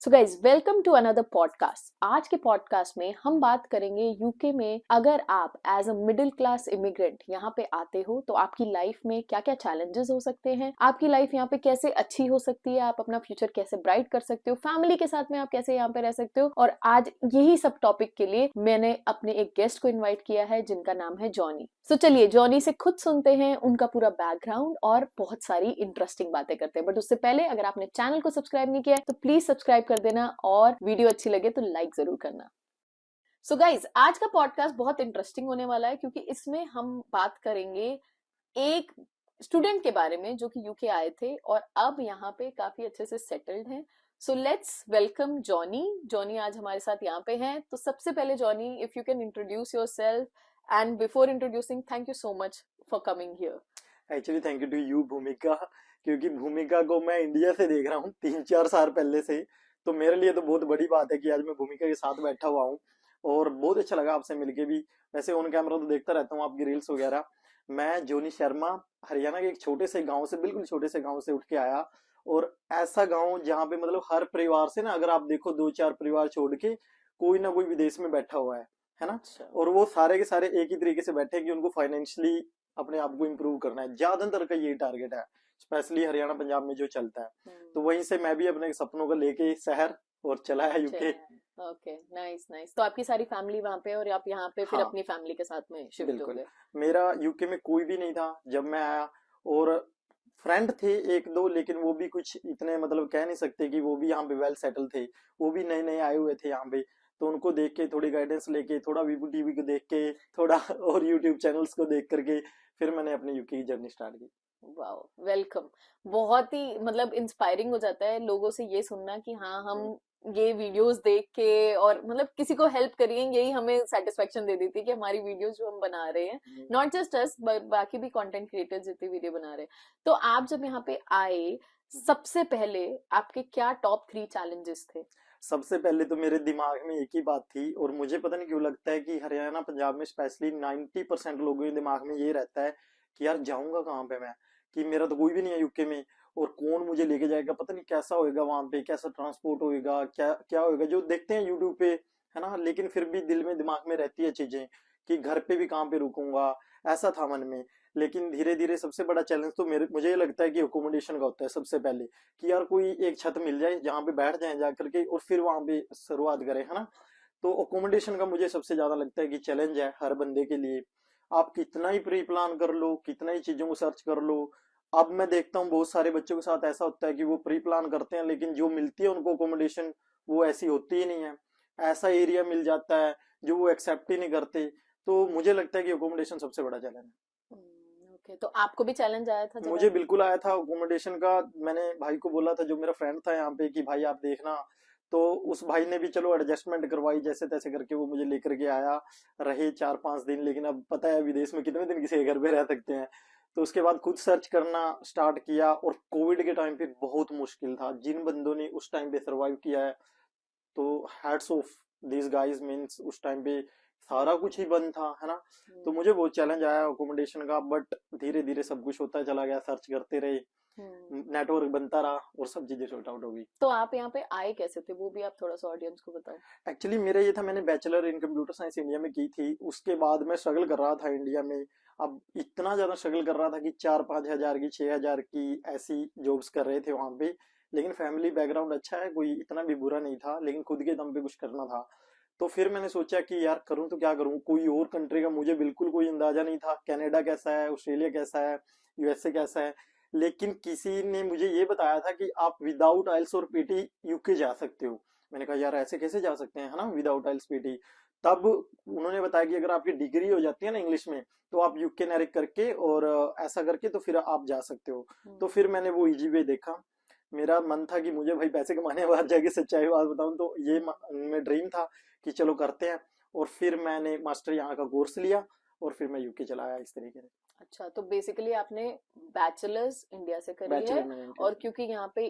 So guys welcome to another podcast. आज के podcast में हम बात करेंगे यूके में अगर आप as a middle class immigrant यहाँ पे आते हो तो आपकी लाइफ में क्या क्या चैलेंजेस हो सकते हैं, आपकी लाइफ यहाँ पे कैसे अच्छी हो सकती है, आप अपना फ्यूचर कैसे ब्राइट कर सकते हो, फैमिली के साथ में आप कैसे यहाँ पे रह सकते हो। और आज यही सब टॉपिक के लिए मैंने अपने एक गेस्ट को इन्वाइट किया है जिनका नाम है जॉनी। सो चलिए जॉनी से खुद सुनते हैं उनका पूरा बैकग्राउंड और बहुत सारी इंटरेस्टिंग बातें करते हैं। बट उससे पहले अगर आपने चैनल को सब्सक्राइब नहीं किया है तो प्लीज सब्सक्राइब कर देना और वीडियो अच्छी लगे तो लाइक जरूर करना। सो गाइज आज का पॉडकास्ट बहुत इंटरेस्टिंग होने वाला है क्योंकि इसमें हम बात करेंगे एक स्टूडेंट के बारे में जो कि यूके आए थे और अब यहाँ पे काफी अच्छे से सेटल्ड हैं। So let's welcome Johnny. Johnny आज हमारे साथ यहाँ पे हैं। तो सबसे पहले Johnny, if you can introduce yourself and before introducing, thank you so much for coming here. Actually thank you to you Bhumika, क्योंकि भूमिका को मैं इंडिया से देख रहा हूँ 3-4 साल पहले से। तो मेरे लिए तो बहुत बड़ी बात है कि आज मैं भूमिका के साथ बैठा हुआ हूँ और बहुत अच्छा लगा आपसे मिलके भी। वैसे ऑन कैमरा तो देखता रहता हूँ आपकी रील्स वगैरह। मैं जोनी शर्मा हरियाणा के एक छोटे से गांव से, बिल्कुल छोटे से गांव से उठ के आया। और ऐसा गांव जहाँ पे मतलब हर परिवार से ना, अगर आप देखो 2-4 परिवार छोड़ के कोई ना कोई विदेश में बैठा हुआ है ना। अच्छा। और वो सारे के सारे एक ही तरीके से बैठे हैं कि उनको फाइनेंशियली अपने आप को इम्प्रूव करना है। ज्यादातर का यही टारगेट है, स्पेशली हरियाणा पंजाब में जो चलता है। तो वहीं से मैं भी अपने सपनों को लेके शहर और चला है यूके। Okay, nice nice. तो आपकी सारी फैमिली वहां पे और आप यहाँ पे फिर हाँ, अपनी फैमिली के साथ में शिफ्ट हो बिल्कुल। गए। मेरा यूके में कोई भी नहीं था जब मैं आया। और फ्रेंड थे 1-2, लेकिन वो भी कुछ इतने मतलब कह नहीं सकते कि वो भी यहाँ पे वेल सेटल थे। वो भी नए नए आए हुए थे यहाँ पे। तो उनको देख के थोड़ी गाइडेंस लेके, थोड़ा वीवू टीवी को देख के, थोड़ा और यूट्यूब चैनल्स को देख करके फिर मैंने अपनी यूके की जर्नी स्टार्ट की। Wow, welcome. बहुत ही मतलब इंस्पायरिंग हो जाता है लोगों से ये सुनना कि हाँ हम ये वीडियोस देख के और मतलब किसी को हेल्प करिए, यही हमें सेटिस्फेक्शन दे देती है कि हमारी वीडियोस जो हम बना रहे हैं, नॉट जस्ट अस बाकी भी कंटेंट क्रिएटर्स जितने वीडियो बना रहे हैं। तो आप जब यहाँ पे आए सबसे पहले आपके क्या टॉप 3 चैलेंजेस थे? सबसे पहले तो मेरे दिमाग में एक ही बात थी, और मुझे पता नहीं क्यों लगता है कि हरियाणा पंजाब में स्पेशली 90% लोगों के दिमाग में ये रहता है कि यार जाऊंगा कहाँ पे मैं, कि मेरा तो कोई भी नहीं है यूके में, और कौन मुझे लेके जाएगा, पता नहीं कैसा होएगा वहां पे, कैसा ट्रांसपोर्ट होएगा, क्या क्या होएगा, जो देखते हैं यूट्यूब पे, है ना। लेकिन फिर भी दिल में दिमाग में रहती है चीजें कि घर पे भी कहाँ पे रुकूंगा, ऐसा था मन में। लेकिन धीरे धीरे सबसे बड़ा चैलेंज तो मेरे मुझे ये लगता है कि अकोमोडेशन का होता है सबसे पहले, कि यार कोई एक छत मिल जाए जहाँ पे बैठ जाए जा करके, और फिर वहां पे शुरुआत करें, है ना। तो अकोमोडेशन का मुझे सबसे ज्यादा लगता है कि चैलेंज है हर बंदे के लिए। आप कितना ही प्री प्लान कर लो, कितना ही चीजों को सर्च कर लो। अब मैं देखता हूँ बहुत सारे बच्चों के साथ ऐसा होता है कि वो प्री प्लान करते हैं, लेकिन जो मिलती है उनको अकोमोडेशन वो ऐसी होती ही नहीं है। ऐसा एरिया मिल जाता है जो वो एक्सेप्ट ही नहीं करते। तो मुझे लगता है कि अकोमोडेशन सबसे बड़ा चैलेंज है। ओके, तो आपको भी चैलेंज आया था जब मुझे बिल्कुल आया था अकोमोडेशन का। मैंने भाई को बोला था, जो मेरा फ्रेंड था यहाँ पे, कि भाई आप देखना। तो उस भाई ने भी चलो एडजस्टमेंट करवाई जैसे तैसे करके, वो मुझे लेकर के आया। रहे 4-5 दिन, लेकिन अब पता है विदेश में कितने दिन किसी के घर पे रह सकते हैं। तो उसके बाद खुद सर्च करना स्टार्ट किया, और कोविड के टाइम पे बहुत मुश्किल था। जिन बंदों ने उस टाइम पे सरवाइव किया है, तो hats off this guys, means उस टाइम पे सारा कुछ ही बंद था, है ना। तो मुझे बहुत चैलेंज आया अकोमोडेशन का, बट धीरे धीरे सब कुछ होता चला गया, सर्च करते रहे, नेटवर्क बनता रहा, और सब चीजें सॉर्ट आउट हो गई। तो आप यहाँ पे आए कैसे थे वो भी आप थोड़ा सा ऑडियंस को बताओ। एक्चुअली मेरा ये था, मैंने bachelor in computer science India में की थी। उसके बाद मैं स्ट्रगल कर रहा था इंडिया में। अब इतना ज्यादा स्ट्रगल कर रहा था कि 4-5 हजार की, 6 हजार की ऐसी जॉब्स कर रहे थे वहां पे। लेकिन फैमिली बैकग्राउंड अच्छा है, कोई इतना भी बुरा नहीं था, लेकिन खुद के दम पे कुछ करना था। तो फिर मैंने सोचा कि यार करूं तो क्या करूं। कोई और कंट्री का मुझे बिल्कुल कोई अंदाजा नहीं था, कनाडा कैसा है, ऑस्ट्रेलिया कैसा है, यूएसए कैसा है। लेकिन किसी ने मुझे ये बताया था कि आप विदाउट आइल्स और पीटी यूके जा सकते हो। मैंने कहा यार ऐसे कैसे जा सकते हैं, है ना, विदाउट आइल्स पीटी। तब उन्होंने बताया कि अगर आपकी डिग्री हो जाती है ना इंग्लिश में, तो आप यूके नेरिक करके और ऐसा करके तो फिर आप जा सकते हो। तो फिर मैंने वो इजी वे देखा। मेरा मन था कि मुझे भाई पैसे कमाने बाद जाके सच्चाई बात बताऊं तो ये मैं ड्रीम था कि चलो करते हैं। और फिर मैंने मास्टर यहाँ का कोर्स लिया, और फिर मैं यूके चला आया इस तरीके से। अच्छा, तो बेसिकली आपने बैचलर्स इंडिया से करी है, बैचलर मैंने और क्योंकि यहाँ पे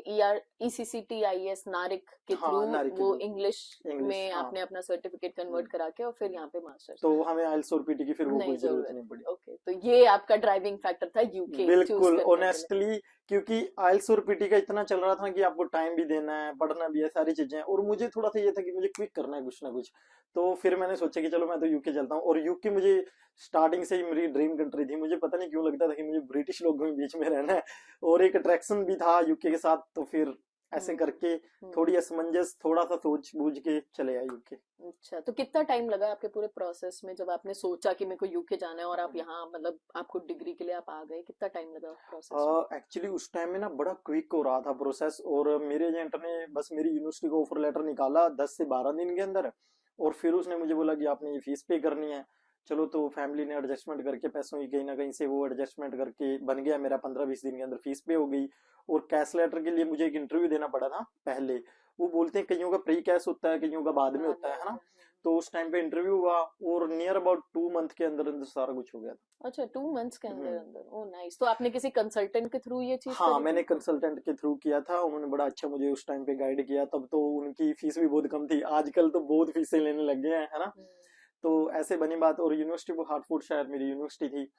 ECCTIS नारिक के थ्रू हाँ, नारिक के वो थ्रू इंग्लिश इंग्लिश, में हाँ। आपने अपना सर्टिफिकेट कन्वर्ट करा के और फिर यहाँ पे मास्टर्स। तो हमें आइल्स और पीटी की फिर वो नहीं कोई जरूरत जरूरत। नहीं पड़ी। ओके, तो ये आपका ड्राइविंग फैक्टर था यूके चूज बिल्कुल करने के लिए। ऑनेस्टली, क्योंकि आइल्स और पीटी का इतना चल रहा था कि आपको टाइम भी देना है, पढ़ना भी है, सारी चीजें हैं, और मुझे थोड़ा सा ये था कि मुझे क्विक करना है कुछ ना कुछ। तो फिर मैंने सोचा कि चलो मैं तो यूके चलता हूँ, और यूके मुझे स्टार्टिंग से ही मेरी ड्रीम कंट्री थी। मुझे पता नहीं क्यों लगता था कि मुझे ब्रिटिश लोगों के बीच में रहना है, और एक अट्रैक्शन भी था यूके के साथ। तो फिर ऐसे करके थोड़ी असमंजस, थोड़ा सा सोच बूझ के चले आए यूके। अच्छा, तो कितना टाइम लगा आपके पूरे प्रोसेस में जब आपने सोचा कि मेरे को यूके जाना है और आप यहाँ मतलब आपको डिग्री के लिए आप आ गए, कितना टाइम लगा प्रोसेस में? एक्चुअली उस टाइम में ना बड़ा क्विक हो रहा था प्रोसेस, और मेरे एजेंट ने बस मेरी यूनिवर्सिटी को ऑफर लेटर निकाला 10 से 12 दिन के अंदर, और फिर उसने मुझे बोला कि आपने ये फीस पे करनी है। चलो, तो फैमिली ने एडजस्टमेंट करके पैसों की कहीं ना कहीं से वो एडजस्टमेंट करके बन गया मेरा, 15-20 दिन के अंदर फीस पे हो गई। और कैश लेटर के लिए मुझे एक इंटरव्यू देना पड़ा था पहले। वो बोलते हैं कईयों का प्री कैश होता है, कईयों का बाद में होता है ना। तो उस टाइम पे इंटरव्यू हुआ, और नियर अबाउट 2 मंथ के अंदर अंदर सारा कुछ हो गया था। अच्छा, 2 मंथ्स के अंदर अंदर, ओ नाइस। तो आपने किसी कंसल्टेंट के थ्रू ये चीज हाँ, करी मैंने थी? कंसल्टेंट के थ्रू किया था, उन्होंने बड़ा अच्छा मुझे उस टाइम पे गाइड किया। तब तो उनकी फीस भी बहुत कम थी, आजकल तो बहुत फीसें लेने लग गए हैं, है ना। तो ऐसे बनी बात। और यूनिवर्सिटी वो हार्टफोर्ड शायद मेरी यूनिवर्सिटी थी,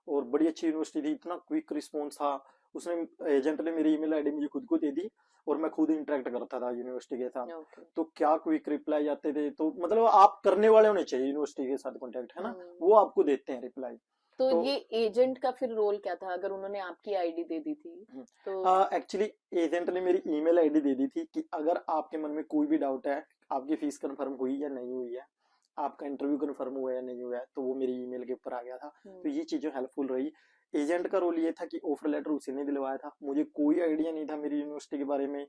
और बड़ी अच्छी यूनिवर्सिटी थी, इतना क्विक रिस्पॉन्स था। उसने एजेंट ने मेरी ईमेल आईडी मुझे खुद को दे दी, और मैं खुद इंटरेक्ट करता था यूनिवर्सिटी के साथ। ओके। तो क्या क्विक रिप्लाई आते थे, तो मतलब आप करने वाले होने चाहिए यूनिवर्सिटी के साथ कांटेक्ट, है ना, वो आपको देते हैं रिप्लाई। तो तो ये एजेंट का फिर रोल क्या था अगर उन्होंने आपकी आईडी दे दी थी तो? एक्चुअली एजेंट ने मेरी ईमेल आईडी दे दी थी कि अगर आपके मन में कोई भी डाउट है, आपकी फीस कंफर्म हुई या नहीं हुई है, आपका इंटरव्यू कंफर्म हुआ या नहीं हुआ है, तो वो मेरी ईमेल के ऊपर आ गया था। तो ये चीजें हेल्पफुल रही। एजेंट का रोल ये था कि ऑफर लेटर उसी ने दिलवाया था, मुझे कोई आइडिया नहीं था मेरी यूनिवर्सिटी के बारे में,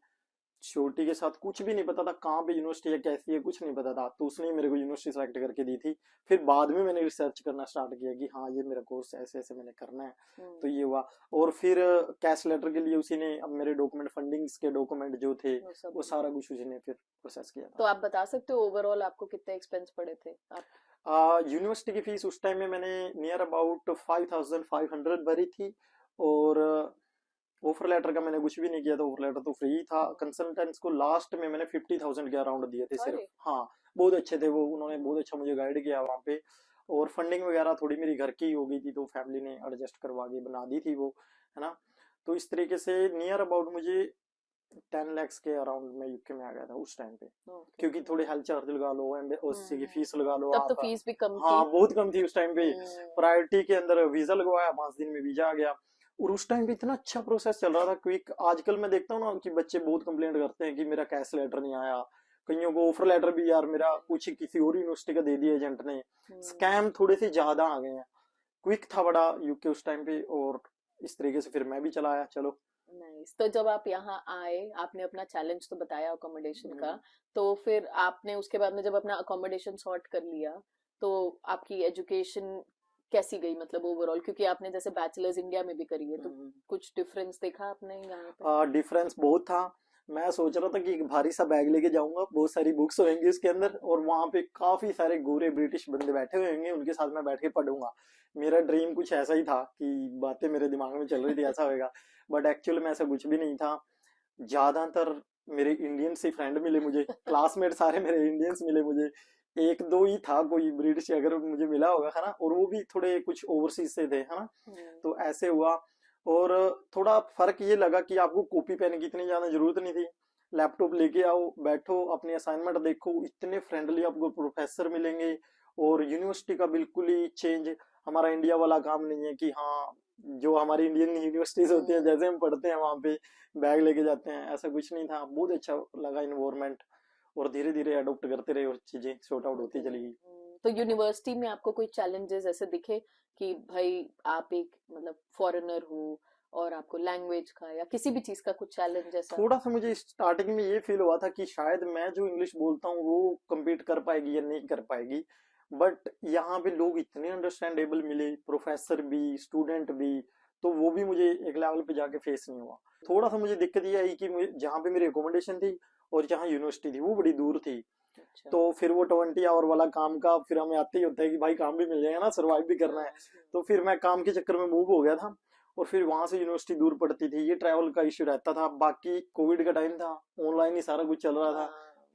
श्योरिटी के साथ कुछ भी नहीं पता था, कहाँ पे यूनिवर्सिटी है, कैसी है, कुछ नहीं पता था। तो उसने मेरे को यूनिवर्सिटी सेलेक्ट करके दी थी। फिर बाद में मैंने रिसर्च करना स्टार्ट किया कि हाँ ये मेरा कोर्स ऐसे ऐसे मैंने करना है। तो ये हुआ। और फिर कैश लेटर के लिए उसी ने अब मेरे डॉक्यूमेंट, फंडिंग्स के डॉक्यूमेंट जो थे, वो सारा कुछ उसी ने फिर प्रोसेस किया तो था। आप बता सकते हो ओवरऑल आपको कितने एक्सपेंस पड़े थे आप? यूनिवर्सिटी की फीस उस टाइम में मैंने नियर अबाउट 5500 भरी थी। और ऑफर लेटर का मैंने कुछ भी नहीं किया था, ऑफर लेटर तो फ्री था। कंसल्टेंट्स को लास्ट में मैंने 50,000 के अराउंड दिए थे सिर्फ। हाँ, बहुत अच्छे थे वो, उन्होंने बहुत अच्छा मुझे गाइड किया वहाँ पे। और फंडिंग वगैरह थोड़ी मेरी घर की हो गई थी, तो फैमिली ने एडजस्ट करवा के बना दी थी वो, है ना। तो इस तरीके से नियर अबाउट मुझे 10 lakhs के अराउंड में यूके में आ गया था उस टाइम पे। क्योंकि थोड़े हेल्थ चार्ज लगा लो, उससे की फीस लगा लो तब तो आप। फीस भी कम हाँ, थी। बहुत कम थी उस टाइम पे। प्रायोरिटी के अंदर वीजा लगवाया, 5 दिन में वीजा आ गया। और उस टाइम पे इतना अच्छा प्रोसेस चल रहा था क्विक। आजकल मैं देखता हूँ ना कि बच्चे बहुत कंप्लेंट करते हैं कि मेरा कैश लेटर नहीं आया, कईयों को ऑफर लेटर भी यार मेरा कुछ किसी और यूनिवर्सिटी का दे दिया एजेंट ने। स्कैम थोड़े से ज्यादा आ गए हैं। क्विक था बड़ा यूके उस टाइम पे, और इस तरीके से फिर मैं भी चला आया। चलो, नाइस। तो जब आप यहाँ आए, आपने अपना चैलेंज तो बताया अकोमोडेशन का, तो फिर आपने उसके बाद में जब अपना अकोमोडेशन सॉर्ट कर लिया, तो आपकी एजुकेशन कैसी गई मतलब ओवरऑल? क्योंकि आपने जैसे बैचलर्स इंडिया में भी करी है, तो कुछ डिफरेंस देखा आपने यहाँ पे? डिफरेंस बहुत था। मैं सोच रहा था कि एक भारी सा बैग लेके जाऊंगा, बहुत सारी बुक्स होंगी उसके अंदर, और वहां पे काफी सारे गोरे ब्रिटिश बंदे बैठे हुए होंगे, उनके साथ मैं बैठ के पढ़ूंगा। मेरा ड्रीम कुछ ऐसा ही था कि बातें मेरे दिमाग में चल रही थी ऐसा होगा। बट एक्चुअल में ऐसा कुछ भी नहीं था। ज्यादातर मेरे इंडियन से फ्रेंड मिले मुझे, क्लासमेट सारे मेरे इंडियंस मिले मुझे। एक दो ही था कोई ब्रिटिश अगर मुझे मिला होगा, है ना, और वो भी थोड़े कुछ ओवरसीज से थे, है ना। तो ऐसे हुआ। और थोड़ा फर्क ये लगा कि आपको कॉपी पेन की इतनी ज्यादा जरूरत नहीं थी। लैपटॉप लेके आओ, बैठो, अपने असाइनमेंट देखो, इतने फ्रेंडली आपको प्रोफेसर मिलेंगे। और यूनिवर्सिटी का बिल्कुल ही चेंज, हमारा इंडिया वाला काम नहीं है कि हाँ जो हमारी इंडियन यूनिवर्सिटीज होती है जैसे हम पढ़ते हैं वहां पे बैग लेके जाते हैं, ऐसा कुछ नहीं था। बहुत अच्छा लगा इन्वायरमेंट, और धीरे धीरे अडोप्ट करते रहे और चीजें सॉर्ट आउट होती चली गई। तो यूनिवर्सिटी में आपको कोई चैलेंजेस ऐसे दिखे कि भाई आप एक मतलब फॉरेनर हो और आपको लैंग्वेज का या किसी भी चीज का कुछ चैलेंज ऐसा? थोड़ा सा मुझे स्टार्टिंग में ये फील हुआ था कि शायद मैं जो इंग्लिश बोलता हूँ वो कम्पीट कर पाएगी या नहीं कर पाएगी। बट यहाँ पे लोग इतने अंडरस्टैंडेबल मिले, प्रोफेसर भी, स्टूडेंट भी, तो वो भी मुझे एक लेवल पे जाके फेस नहीं हुआ। थोड़ा सा मुझे दिक्कत ये आई कि जहाँ पे मेरी अकोमोडेशन थी और जहाँ यूनिवर्सिटी थी वो बड़ी दूर थी। तो फिर वो 20 आवर वाला काम का फिर हमें आते ही होता है कि भाई काम भी मिल जाएगा ना, सर्वाइव भी करना है। तो फिर मैं काम के चक्कर में मूव हो गया था, और फिर वहां से यूनिवर्सिटी दूर पड़ती थी, ये ट्रैवल का इश्यू रहता था। बाकी कोविड का टाइम था, ऑनलाइन ही सारा कुछ चल रहा था,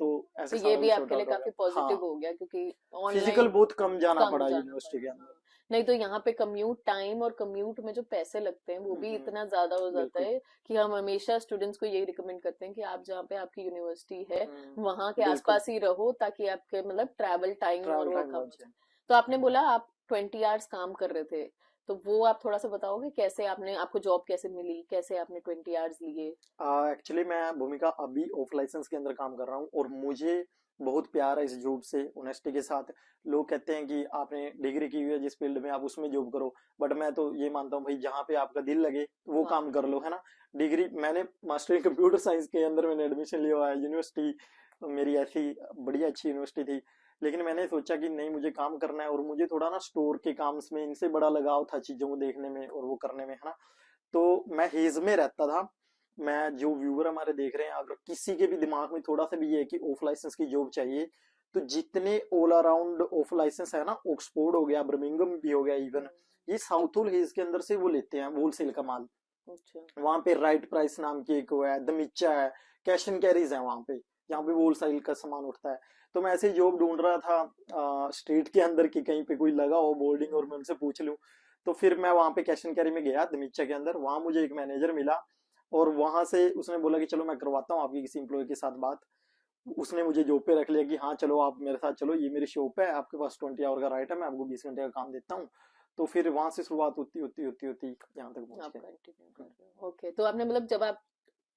तो तो ऐसे ये सारा भी कुछ आपके शॉर्ट लिए आउट हो काफी गया। पॉजिटिव हाँ, हो गया, क्योंकि फिजिकल ऑनलाइन बहुत कम जाना कम पड़ा जाना यूनिवर्सिटी के पड़ा। अंदर। हाँ, नहीं तो यहाँ पे कम्यूट टाइम और कम्यूट में जो पैसे लगते हैं वो भी इतना ज्यादा हो जाता बिल्कुल। है कि हम हमेशा स्टूडेंट्स को यही रिकमेंड करते हैं कि आप जहाँ पे आपकी यूनिवर्सिटी है वहां के बिल्कुल, आसपास ही रहो, ताकि आपके मतलब ट्रैवल टाइम और ट्रैवल वो टाइम कम हो बच जाए। जाए। तो आपने बोला आप 20 आवर्स काम कर रहे थे, तो वो आप थोड़ा सा बताओगे कैसे आपने, आपको जॉब कैसे मिली, कैसे आपने 20 आवर्स लिए? एक्चुअली मैं भूमिका अभी ऑफ लाइसेंस के अंदर काम कर रहा हूँ और मुझे बहुत प्यार है इस जॉब से, ऑनेस्टी के साथ। लोग कहते हैं कि आपने डिग्री की हुई है जिस फील्ड में, आप उसमें जॉब करो, बट मैं तो ये मानता हूँ भाई जहाँ पे आपका दिल लगे वो वाह। काम कर लो, है ना। डिग्री मैंने मास्टर इन कंप्यूटर साइंस के अंदर मैंने एडमिशन लिया हुआ है, यूनिवर्सिटी मेरी ऐसी बढ़िया अच्छी यूनिवर्सिटी थी। लेकिन मैंने सोचा कि नहीं, मुझे काम करना है और मुझे थोड़ा ना स्टोर के काम में इनसे बड़ा लगाव था, चीजों को देखने में और वो करने में, है ना। तो मैं हेज में रहता था। मैं जो व्यूअर हमारे देख रहे हैं, अगर किसी के भी दिमाग में थोड़ा सा भी ये है कि ऑफ लाइसेंस की जॉब चाहिए, तो जितने ऑल अराउंड ऑफ लाइसेंस है ना, ऑक्सफोर्ड हो गया, बर्मिंघम भी हो गया इवन, ये साउथ होल हेज के अंदर से वो लेते हैं होलसेल का माल। अच्छा। वहां पे राइट प्राइस नाम की एक वो है, दमिचा है, कैश एंड कैरीज है वहां पे, जहाँ पे होलसेल का सामान उठता है। तो मैं ऐसे जॉब ढूंढ रहा था स्ट्रीट के अंदर की, कहीं पे कोई लगा हो बोर्डिंग और मैं उनसे पूछ लूं। तो फिर मैं वहां पे कैश एंड कैरी में गया दमिचा के अंदर, वहां मुझे एक मैनेजर मिला और वहां से उसने बोला कि चलो मैं करवाता हूँ आपकी किसी एम्प्लॉय के साथ बात। उसने मुझे जॉब पे रख लिया कि हाँ चलो आप मेरे साथ चलो, ये मेरी शॉप है, आपके पास 20 आवर का राइट है, मैं आपको 20 घंटे का काम देता हूँ। तो फिर वहां से शुरुआत होती होती होती होती यहाँ तक पहुंच आप गए। कंटिन्यू कर रहे हो, ओके। तो आपने मतलब जब आप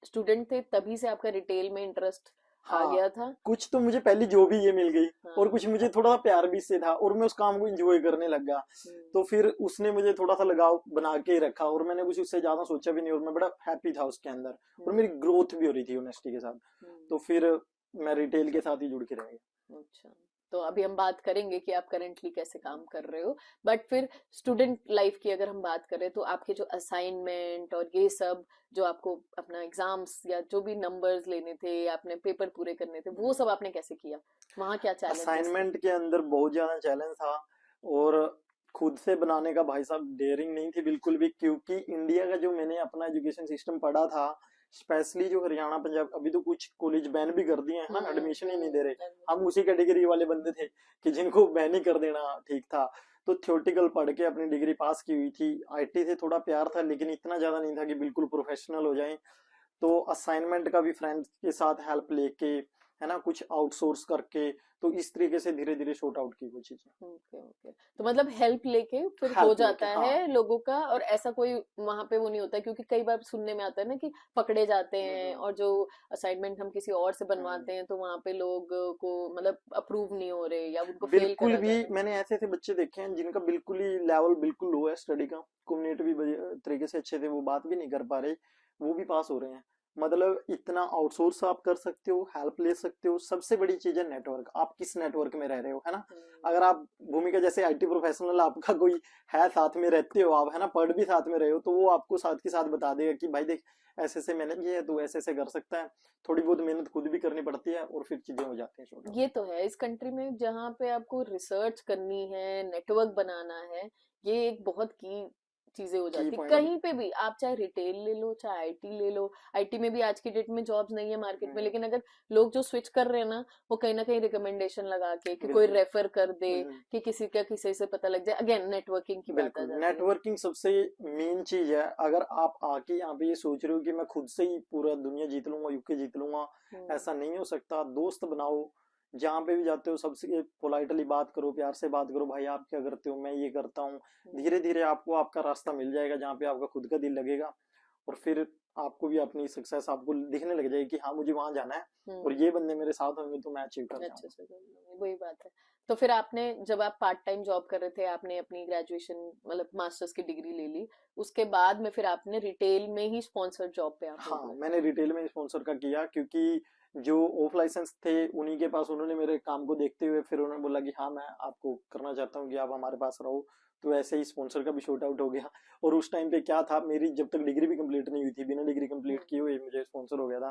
स्टूडेंट थे तभी से आपका रिटेल में इंटरेस्ट आ हाँ, गया था? कुछ तो मुझे पहली जॉब ही ये मिल गई और हाँ। कुछ मुझे थोड़ा प्यार भी इससे था और मैं उस काम को एंजॉय करने लग गया। हम्म। तो फिर उसने मुझे थोड़ा सा लगाव बना के रखा और मैंने कुछ उससे ज्यादा सोचा भी नहीं और मैं बड़ा हैप्पी था उसके अंदर और मेरी हम्म। ग्रोथ भी हो रही थी ऑनेस्टी के साथ। तो हम्म। फिर मैं रिटेल के साथ ही जुड़ के रह गया। अच्छा। तो अभी हम बात करेंगे कि आप करेंटली कैसे काम कर रहे हो, बट फिर स्टूडेंट लाइफ की अगर हम बात करें तो आपके जो असाइनमेंट और ये सब, जो आपको अपना एग्जाम्स या जो भी नंबर्स लेने थे या अपने पेपर पूरे करने थे, वो सब आपने कैसे किया? वहाँ क्या चैलेंजेस थे? असाइनमेंट के अंदर बहुत ज्यादा चैलेंज था और खुद से बनाने का भाई साहब डेयरिंग नहीं थी बिल्कुल भी, क्योंकि इंडिया का जो मैंने अपना एजुकेशन सिस्टम पढ़ा था, स्पेशली जो हरियाणा पंजाब, अभी तो कुछ कॉलेज बैन भी कर दिए हैं ना, एडमिशन ही नहीं दे रहे। हम उसी कैटेगरी वाले बंदे थे कि जिनको बैन ही कर देना ठीक था। तो थ्योरेटिकल पढ़ के अपनी डिग्री पास की हुई थी। आईटी से थोड़ा प्यार था लेकिन इतना ज्यादा नहीं था कि बिल्कुल प्रोफेशनल हो जाए। तो असाइनमेंट का भी फ्रेंड्स के साथ हेल्प लेके, है ना, कुछ आउटसोर्स करके, तो इस तरीके से धीरे धीरे शॉर्ट आउट की वो चीजें। Okay okay. तो मतलब हेल्प लेके फिर हो हेल्प लेके, जाता हाँ। है लोगों का, और ऐसा कोई वहां पे वो नहीं होता, क्योंकि कई बार सुनने में आता है ना कि पकड़े जाते हैं, हम्म। और जो असाइनमेंट हम किसी और से हम्म। बनवाते हैं तो वहां पे लोग को मतलब अप्रूव नहीं हो रहे या उनको फेल बिल्कुल करा भी, जा रहा है। मैंने ऐसे ऐसे बच्चे देखे हैं जिनका बिल्कुल ही लेवल बिल्कुल लो है स्टडी का, कम्युनिटी भी तरीके से अच्छे थे, वो बात भी नहीं कर पा रहे, वो भी पास हो रहे हैं। मतलब इतना आउटसोर्स आप कर सकते हो, हेल्प ले सकते हो। सबसे बड़ी चीज है नेटवर्क, आप किस नेटवर्क में रह रहे हो, है ना। अगर आप भूमिका जैसे आईटी प्रोफेशनल, आपका कोई है साथ में रहते हो आप, है ना, पढ़ भी साथ में रहे हो, तो वो आपको साथ के साथ बता देगा कि भाई देख ऐसे ऐसे मैंने ये है, तो ऐसे ऐसे कर सकता है। थोड़ी बहुत मेहनत खुद भी करनी पड़ती है और फिर चीजें हो जाती हैं छोटा। ये तो है, इस कंट्री में जहाँ पे आपको रिसर्च करनी है, नेटवर्क बनाना है, ये एक बहुत की चीजें हो की जाती। पॉइंट कहीं पे भी आप चाहे रिटेल ले लो चाहे आईटी ले लो, आईटी में भी आज की डेट में जॉब्स नहीं है मार्केट में, लेकिन अगर लोग जो स्विच कर रहे हैं ना, वो कहीं ना कहीं रिकमेंडेशन लगा के कि कोई बिल्कुल। रेफर कर दे, हम्म। कि किसी का किसी से पता लग जाए, अगेन नेटवर्किंग की बात आ बिल्कुल, जाती है। नेटवर्किंग सबसे मेन चीज है। अगर आप आके यहाँ पे ये सोच रहे हो कि मैं खुद से ही पूरा दुनिया जीत लूंगा, यूके जीत लूंगा, हम्म। ऐसा नहीं हो सकता। दोस्त बनाओ, जहाँ पे भी जाते हो सबसे पोलाइटली बात करो, प्यार से बात करो, भाई आप क्या करते हो, मैं ये करता हूँ। धीरे धीरे आपको आपका रास्ता मिल जाएगा जहाँ पे आपका खुद का दिल लगेगा और फिर आपको भी अपनी सक्सेस आपको दिखने लग जाएगी कि हाँ मुझे वहां जाना है और हम्म। ये बंदे मेरे साथ होंगे तो मैं अचीव कर अच्छे जाऊंगा। से कर लूंगी, वही बात है। तो फिर आपने जब आप पार्ट टाइम जॉब कर रहे थे, आपने अपनी ग्रेजुएशन मतलब मास्टर्स की डिग्री ले ली, उसके बाद में फिर आपने रिटेल में ही स्पॉन्सर्ड जॉब पे आप हो हाँ, गए? मैंने रिटेल में स्पॉन्सर का किया क्योंकि जो ऑफ लाइसेंस थे उन्हीं के पास, उन्होंने मेरे काम को देखते हुए फिर उन्होंने बोला कि हाँ मैं आपको करना चाहता हूँ कि आप हमारे पास रहो। तो ऐसे ही स्पॉन्सर का भी शॉर्ट आउट हो गया। और उस टाइम पे क्या था, मेरी जब तक डिग्री भी कंप्लीट नहीं हुई थी, बिना डिग्री कंप्लीट हम्म। किए हुए मुझे स्पॉन्सर हो गया था।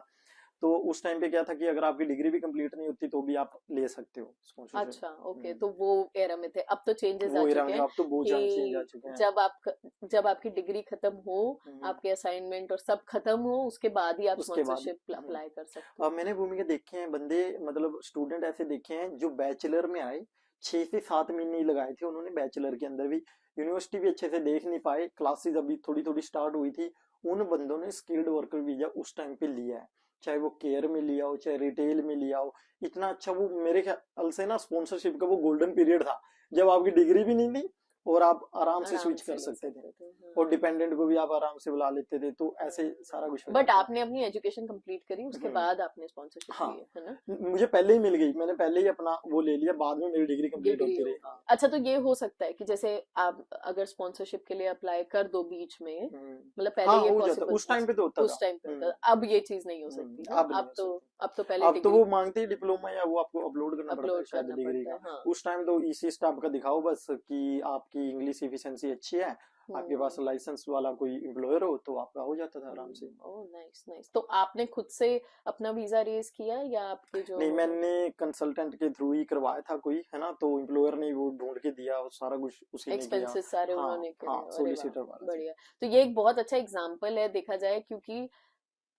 तो उस टाइम पे क्या था कि अगर आपकी डिग्री भी कंप्लीट नहीं होती तो भी आप ले सकते हो स्पॉन्सरशिप। अच्छा, ओके, तो वो एरा में थे। अब तो चेंजेस आ वो एरा चुके में हैं अब तो बहुत ज्यादा चेंज आ कि चुके हैं। जब आपकी डिग्री खत्म हो, हम्म, आपके असाइनमेंट और सब खत्म हो, उसके बाद ही आप उसके बाद स्पॉन्सरशिप हम्म। अप्लाई कर सकते अब हो। मैंने भूमिका देखे हैं बंदे, मतलब स्टूडेंट ऐसे देखे हैं जो बैचलर में आए, 6 से 7 महीने ही लगाए थे उन्होंने बैचलर के अंदर भी, यूनिवर्सिटी भी अच्छे से देख नहीं पाए, क्लासेस अभी थोड़ी थोड़ी स्टार्ट हुई थी, उन बंदों ने स्किल्ड वर्कर वीजा उस टाइम पे लिया है, चाहे वो केयर में लिया हो चाहे रिटेल में लिया हो। इतना अच्छा वो मेरे ख्याल से ना स्पॉन्सरशिप का वो गोल्डन पीरियड था, जब आपकी डिग्री भी नहीं थी और आप आराम से आराम स्विच से कर ले सकते थे, सकते थे, और हाँ। डिपेंडेंट को भी आप आराम से बुला लेते थे, तो ऐसे सारा कुछ हो बट जाता आपने अपनी एजुकेशन कंप्लीट करी, उसके है। बाद आपने स्पॉन्सरशिप हाँ, ली है ना? मुझे पहले ही मिल गई, मैंने पहले ही अपना वो ले लिया, बाद में मेरी डिग्री कंप्लीट डिग्री होती रही। होगी। हाँ। अच्छा, तो ये हो सकता है कि जैसे आप अगर स्पॉन्सरशिप के लिए अप्लाई कर दो बीच में, मतलब पहले हाँ ये हो जाता, पॉसिबल उस टाइम पे तो होता था। उस टाइम पे होता था, अब ये चीज नहीं हो सकती ना? अब नहीं हो सकती। अब तो पहले अब तो डिग्री वो मांगते ही डिप्लोमा, या वो आपको अपलोड करना पड़ता है अपलोड शायद करना डिग्री पड़ता का। है, हाँ। उस टाइम तो इसी स्टाफ का दिखाओ बस कि आपकी इंग्लिश एफिशिएंसी अच्छी है, आपके पास हम्म। लाइसेंस वाला कोई एम्प्लॉयर हो, तो आपका हो जाता था आराम से। ओह, नाइस नाइस। तो आपने खुद से अपना वीजा रेज किया या आपके जो नहीं, मैंने कंसल्टेंट के थ्रू ही करवाया था कोई, है ना, तो एम्प्लॉयर ने वो ढूंढ के दिया और सारा कुछ उसी ने किया। एक्सपेंसेस सारे हाँ उन्होंने करे? हाँ, अरे वाह, सोलिसिटर वाला थे। बढ़िया। तो ये एक बहुत अच्छा एग्जाम्पल है देखा जाए, क्योंकि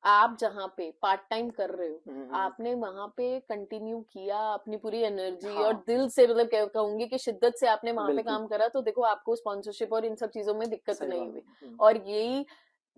आप जहाँ पे पार्ट टाइम कर रहे हो, हम्म। आपने वहां पे कंटिन्यू किया अपनी पूरी एनर्जी और हाँ दिल से, मतलब कहूंगी कि शिद्दत से आपने वहां पे बिल्कुल, काम करा, तो देखो आपको स्पॉन्सरशिप और इन सब चीजों में दिक्कत सही नहीं बात हुई। है। और यही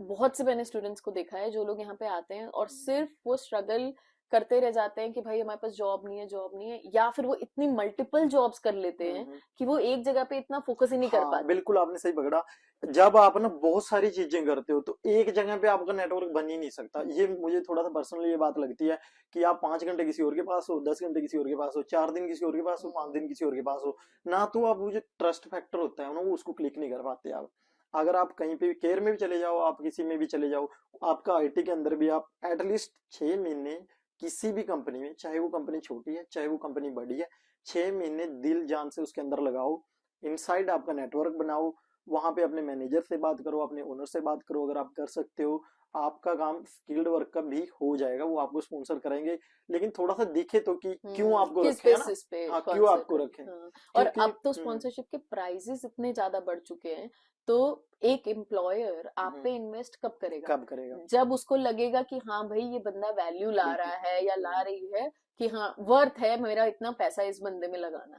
बहुत से मैंने स्टूडेंट्स को देखा है जो लोग यहाँ पे आते हैं और सिर्फ वो स्ट्रगल करते रह जाते हैं कि भाई हमारे पास जॉब नहीं है, जॉब नहीं है, या फिर वो इतनी मल्टीपल जॉब्स कर लेते हैं हम्म। कि वो एक जगह पे इतना फोकस ही नहीं कर हाँ पाते। बिल्कुल, आपने सही पकड़ा। जब आप ना बहुत सारी चीजें करते हो तो एक जगह पे आपका नेटवर्क बन ही नहीं सकता, ये मुझे थोड़ा सा पर्सनली ये बात लगती है कि आप 5 घंटे किसी और के पास हो, 10 घंटे किसी और के पास हो, 4 दिन किसी और के पास हो, 5 दिन किसी और के पास हो, ना तो आप वो जो ट्रस्ट फैक्टर होता है ना वो उसको क्लिक नहीं कर पाते आप। अगर आप कहीं पे केयर में भी चले जाओ, आप किसी में भी चले जाओ, आपका आईटी के अंदर भी आप एटलीस्ट 6 महीने किसी भी कंपनी में, चाहे वो कंपनी छोटी है चाहे वो कंपनी बड़ी है, 6 महीने दिल जान से उसके अंदर लगाओ, इनसाइड आपका नेटवर्क बनाओ, वहां पे अपने मैनेजर से बात करो, अपने ओनर से बात करो, अगर आप कर सकते हो आपका काम स्किल्ड वर्क का भी हो जाएगा, वो आपको स्पॉन्सर करेंगे, लेकिन थोड़ा सा दिखे तो कि क्यों आपको किस रखे, है ना। बेसिस पे हाँ, क्यों स्पॉन्सर आपको कर। रखें, हाँ। और क्योंकि अब तो स्पॉन्सरशिप के प्राइजेस इतने ज्यादा बढ़ चुके हैं, तो एक एम्प्लॉयर आप पे इन्वेस्ट कब करेगा? कब करेगा, जब उसको लगेगा कि हाँ भाई ये बंदा वैल्यू ला बिल्कुल। रहा है या ला रही है, कि हाँ वर्थ है मेरा इतना पैसा इस बंदे में लगाना,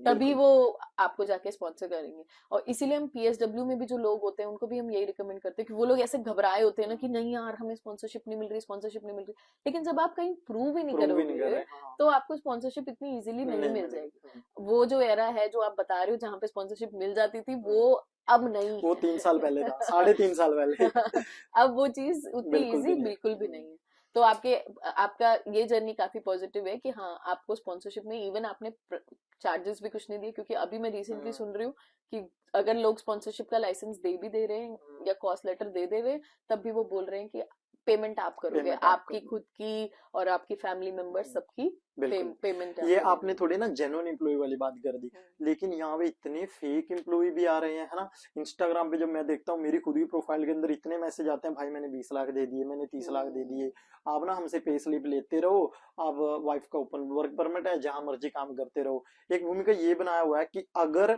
तभी बिल्कुल। वो आपको जाके स्पॉन्सर करेंगे। और इसीलिए हम पीएसडब्ल्यू में भी जो लोग होते हैं उनको भी हम यही रिकमेंड करते हैं कि वो लोग ऐसे घबराए होते हैं ना कि नहीं यार हमें स्पॉन्सरशिप नहीं मिल रही, स्पॉन्सरशिप नहीं मिल रही, लेकिन जब आप कहीं प्रूव ही नहीं प्रूव भी नहीं कर करोगे रहे, हाँ। तो आपको स्पॉन्सरशिप इतनी इजीली नहीं नहीं मिल मिलेगी। जाएगी। वो जो एरा है जो आप बता रहे हो जहाँ पे स्पॉन्सरशिप मिल जाती थी, वो अब नहीं वो है। 3 साल पहले था, 3.5 साल पहले। अब वो चीज उतनी बिल्कुल भी इजी नहीं है। बिल्कुल भी नहीं है। तो आपका ये जर्नी काफी पॉजिटिव है कि हाँ आपको स्पॉन्सरशिप में इवन आपने चार्जेस भी कुछ नहीं दिए, क्योंकि अभी मैं रिसेंटली सुन रही हूँ कि अगर लोग स्पॉन्सरशिप का लाइसेंस दे भी दे रहे हैं या कॉस्ट लेटर दे दे रहे हैं, तब भी वो बोल रहे हैं कि पेमेंट आप करोगे, पेमेंट आप आपकी करोगे। खुद की और आपकी फैमिली मेंबर सबकी बिल्कुल। पेमेंट ये आपने थोड़ी ना जेन्युइन एम्प्लॉय वाली बात कर दी, हम्म। लेकिन यहाँ पे इतने फेक एम्प्लॉय भी आ रहे हैं, है ना। इंस्टाग्राम पे जब मैं देखता हूँ मेरी खुद की प्रोफाइल के अंदर इतने मैसेज आते हैं, भाई मैंने 20 लाख दे दिए, मैंने 30 लाख दे दिए, आप ना हमसे पे स्लिप लेते रहो, आप वाइफ का ओपन वर्क परमिट है, जहां मर्जी काम करते रहो। एक भूमिका ये बनाया हुआ है कि अगर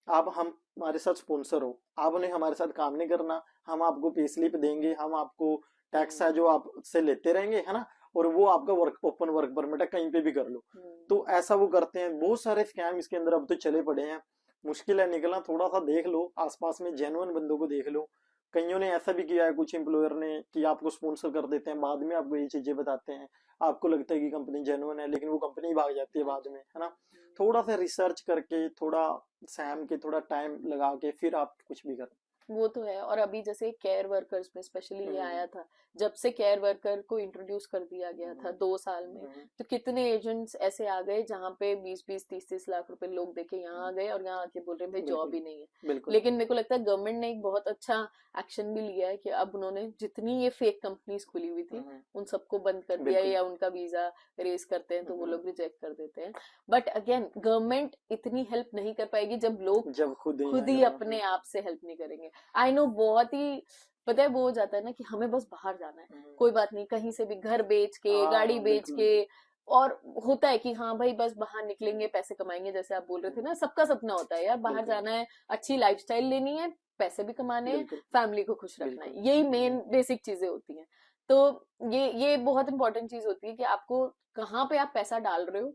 आप हमारे साथ स्पॉन्सर हो, आपने हमारे साथ काम नहीं करना, हम आपको पे स्लिप देंगे, हम आपको टैक्स है जो आपसे लेते रहेंगे, है ना, और वो आपका वर्क ओपन वर्क परमिट है, कहीं पे भी कर लो। तो ऐसा वो करते हैं, बहुत सारे स्कैम इसके अंदर अब तो चले पड़े हैं, मुश्किल है निकलना, थोड़ा सा देख लो आसपास में जेन्युइन बंदों को देख लो। कईयों ने ऐसा भी किया है कुछ एम्प्लॉयर ने कि आपको स्पॉन्सर कर देते हैं, बाद में आपको ये चीजें बताते हैं, आपको लगता है कि कंपनी जेन्युइन है, लेकिन वो कंपनी भाग जाती है बाद में, है ना। थोड़ा सा रिसर्च करके, थोड़ा सैम के, थोड़ा टाइम लगा के फिर आप कुछ भी करो। वो तो है। और अभी जैसे केयर वर्कर्स में स्पेशली ये आया था, जब से केयर वर्कर को इंट्रोड्यूस कर दिया गया था 2 साल में, तो कितने एजेंट्स ऐसे आ गए जहाँ पे 20-20 30-30 लाख रुपए लोग देके यहाँ आ गए और यहाँ आके बोल रहे हैं भाई जॉब ही नहीं है। बिल्कुल। लेकिन मेरे को लगता है गवर्नमेंट ने एक बहुत अच्छा एक्शन भी लिया है कि अब उन्होंने जितनी ये फेक कंपनीज खुली हुई थी उन सबको बंद कर दिया है, बिल्कुल। या उनका वीजा रेस करते हैं तो वो लोग रिजेक्ट कर देते हैं। बट अगेन गवर्नमेंट इतनी हेल्प नहीं कर पाएगी जब लोग जब खुद खुद ही अपने आप से हेल्प नहीं करेंगे। आई नो बहुत ही पता है वो हो जाता है ना कि हमें बस बाहर जाना है, कोई बात नहीं, कहीं से भी घर बेच के, गाड़ी हाँ बेच बिल्कुल के। बिल्कुल। और होता है कि हाँ भाई बस बाहर निकलेंगे, पैसे कमाएंगे, जैसे आप बोल रहे थे ना, सबका सपना होता है यार बाहर बिल्कुल जाना है, अच्छी लाइफस्टाइल लेनी है, पैसे भी कमाने हैं, बिल्कुल फैमिली को खुश रखना बिल्कुल। है, यही मेन बेसिक चीजें होती हैं। तो ये बहुत इंपॉर्टेंट चीज होती है कि आपको कहाँ पे आप पैसा डाल रहे हो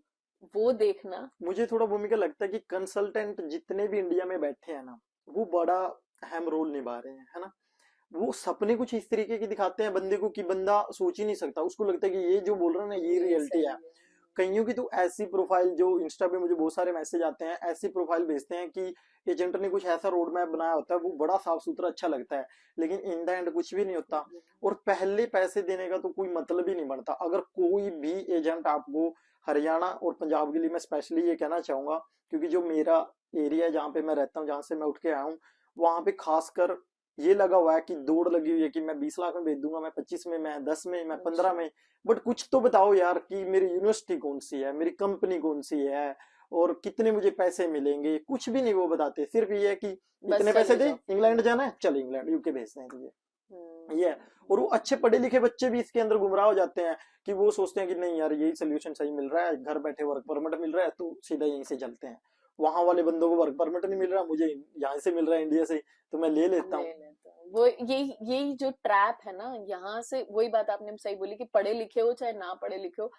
वो देखना। मुझे थोड़ा भूमिका लगता है कि कंसल्टेंट जितने भी इंडिया में बैठे हैं ना, वो बड़ा अहम रोल निभा रहे हैं, है ना। वो सपने कुछ इस तरीके के दिखाते हैं बंदे को कि बंदा सोच ही नहीं सकता, उसको लगता है कि ये जो बोल रहा है ना ये ये रियलिटी सही है। है। कईयों की तो ऐसी प्रोफाइल, जो इंस्टा पे मुझे बहुत सारे मैसेज आते हैं, ऐसी प्रोफाइल भेजते हैं कि एजेंट ने कुछ ऐसा रोड मैप बनाया होता है, वो बड़ा साफ सुथरा अच्छा लगता है, लेकिन इन द एंड कुछ भी नहीं होता। और पहले पैसे देने का तो कोई मतलब ही नहीं बनता। अगर कोई भी एजेंट आपको, हरियाणा और पंजाब के लिए मैं स्पेशली ये कहना चाहूंगा, क्योंकि जो मेरा एरिया है जहाँ पे मैं रहता हूँ, जहाँ से मैं उठ के आया हूँ, वहां पे खासकर ये लगा हुआ है कि दौड़ लगी हुई है कि मैं 20 लाख में भेज दूंगा, मैं 25 में, मैं 10 में, मैं 15 अच्छा। में। बट कुछ तो बताओ यार कि मेरी यूनिवर्सिटी कौन सी है, मेरी कंपनी कौन सी है, और कितने मुझे पैसे मिलेंगे, कुछ भी नहीं वो बताते। सिर्फ ये है कि बस इतने पैसे चले दे, जाओ। इंग्लैंड जाना है, चल इंग्लैंड यूके भेजते हैं तुझे, ये है। हम्म। और वो अच्छे पढ़े लिखे बच्चे भी इसके अंदर गुमराह हो जाते हैं कि वो सोचते हैं कि नहीं यार यही सोल्यूशन सही मिल रहा है, घर बैठे वर्क परमिट मिल रहा है तो सीधा यहीं से चलते हैं। वहां वाले बंदों को वर्क परमिट नहीं मिल रहा, मुझे यहाँ से मिल रहा है इंडिया से, तो मैं ले लेता हूँ। ले लेते हैं वो, यही जो ट्रैप है ना, यहाँ से वही बात आपने सही बोली कि पढ़े लिखे हो चाहे ना पढ़े लिखे हो,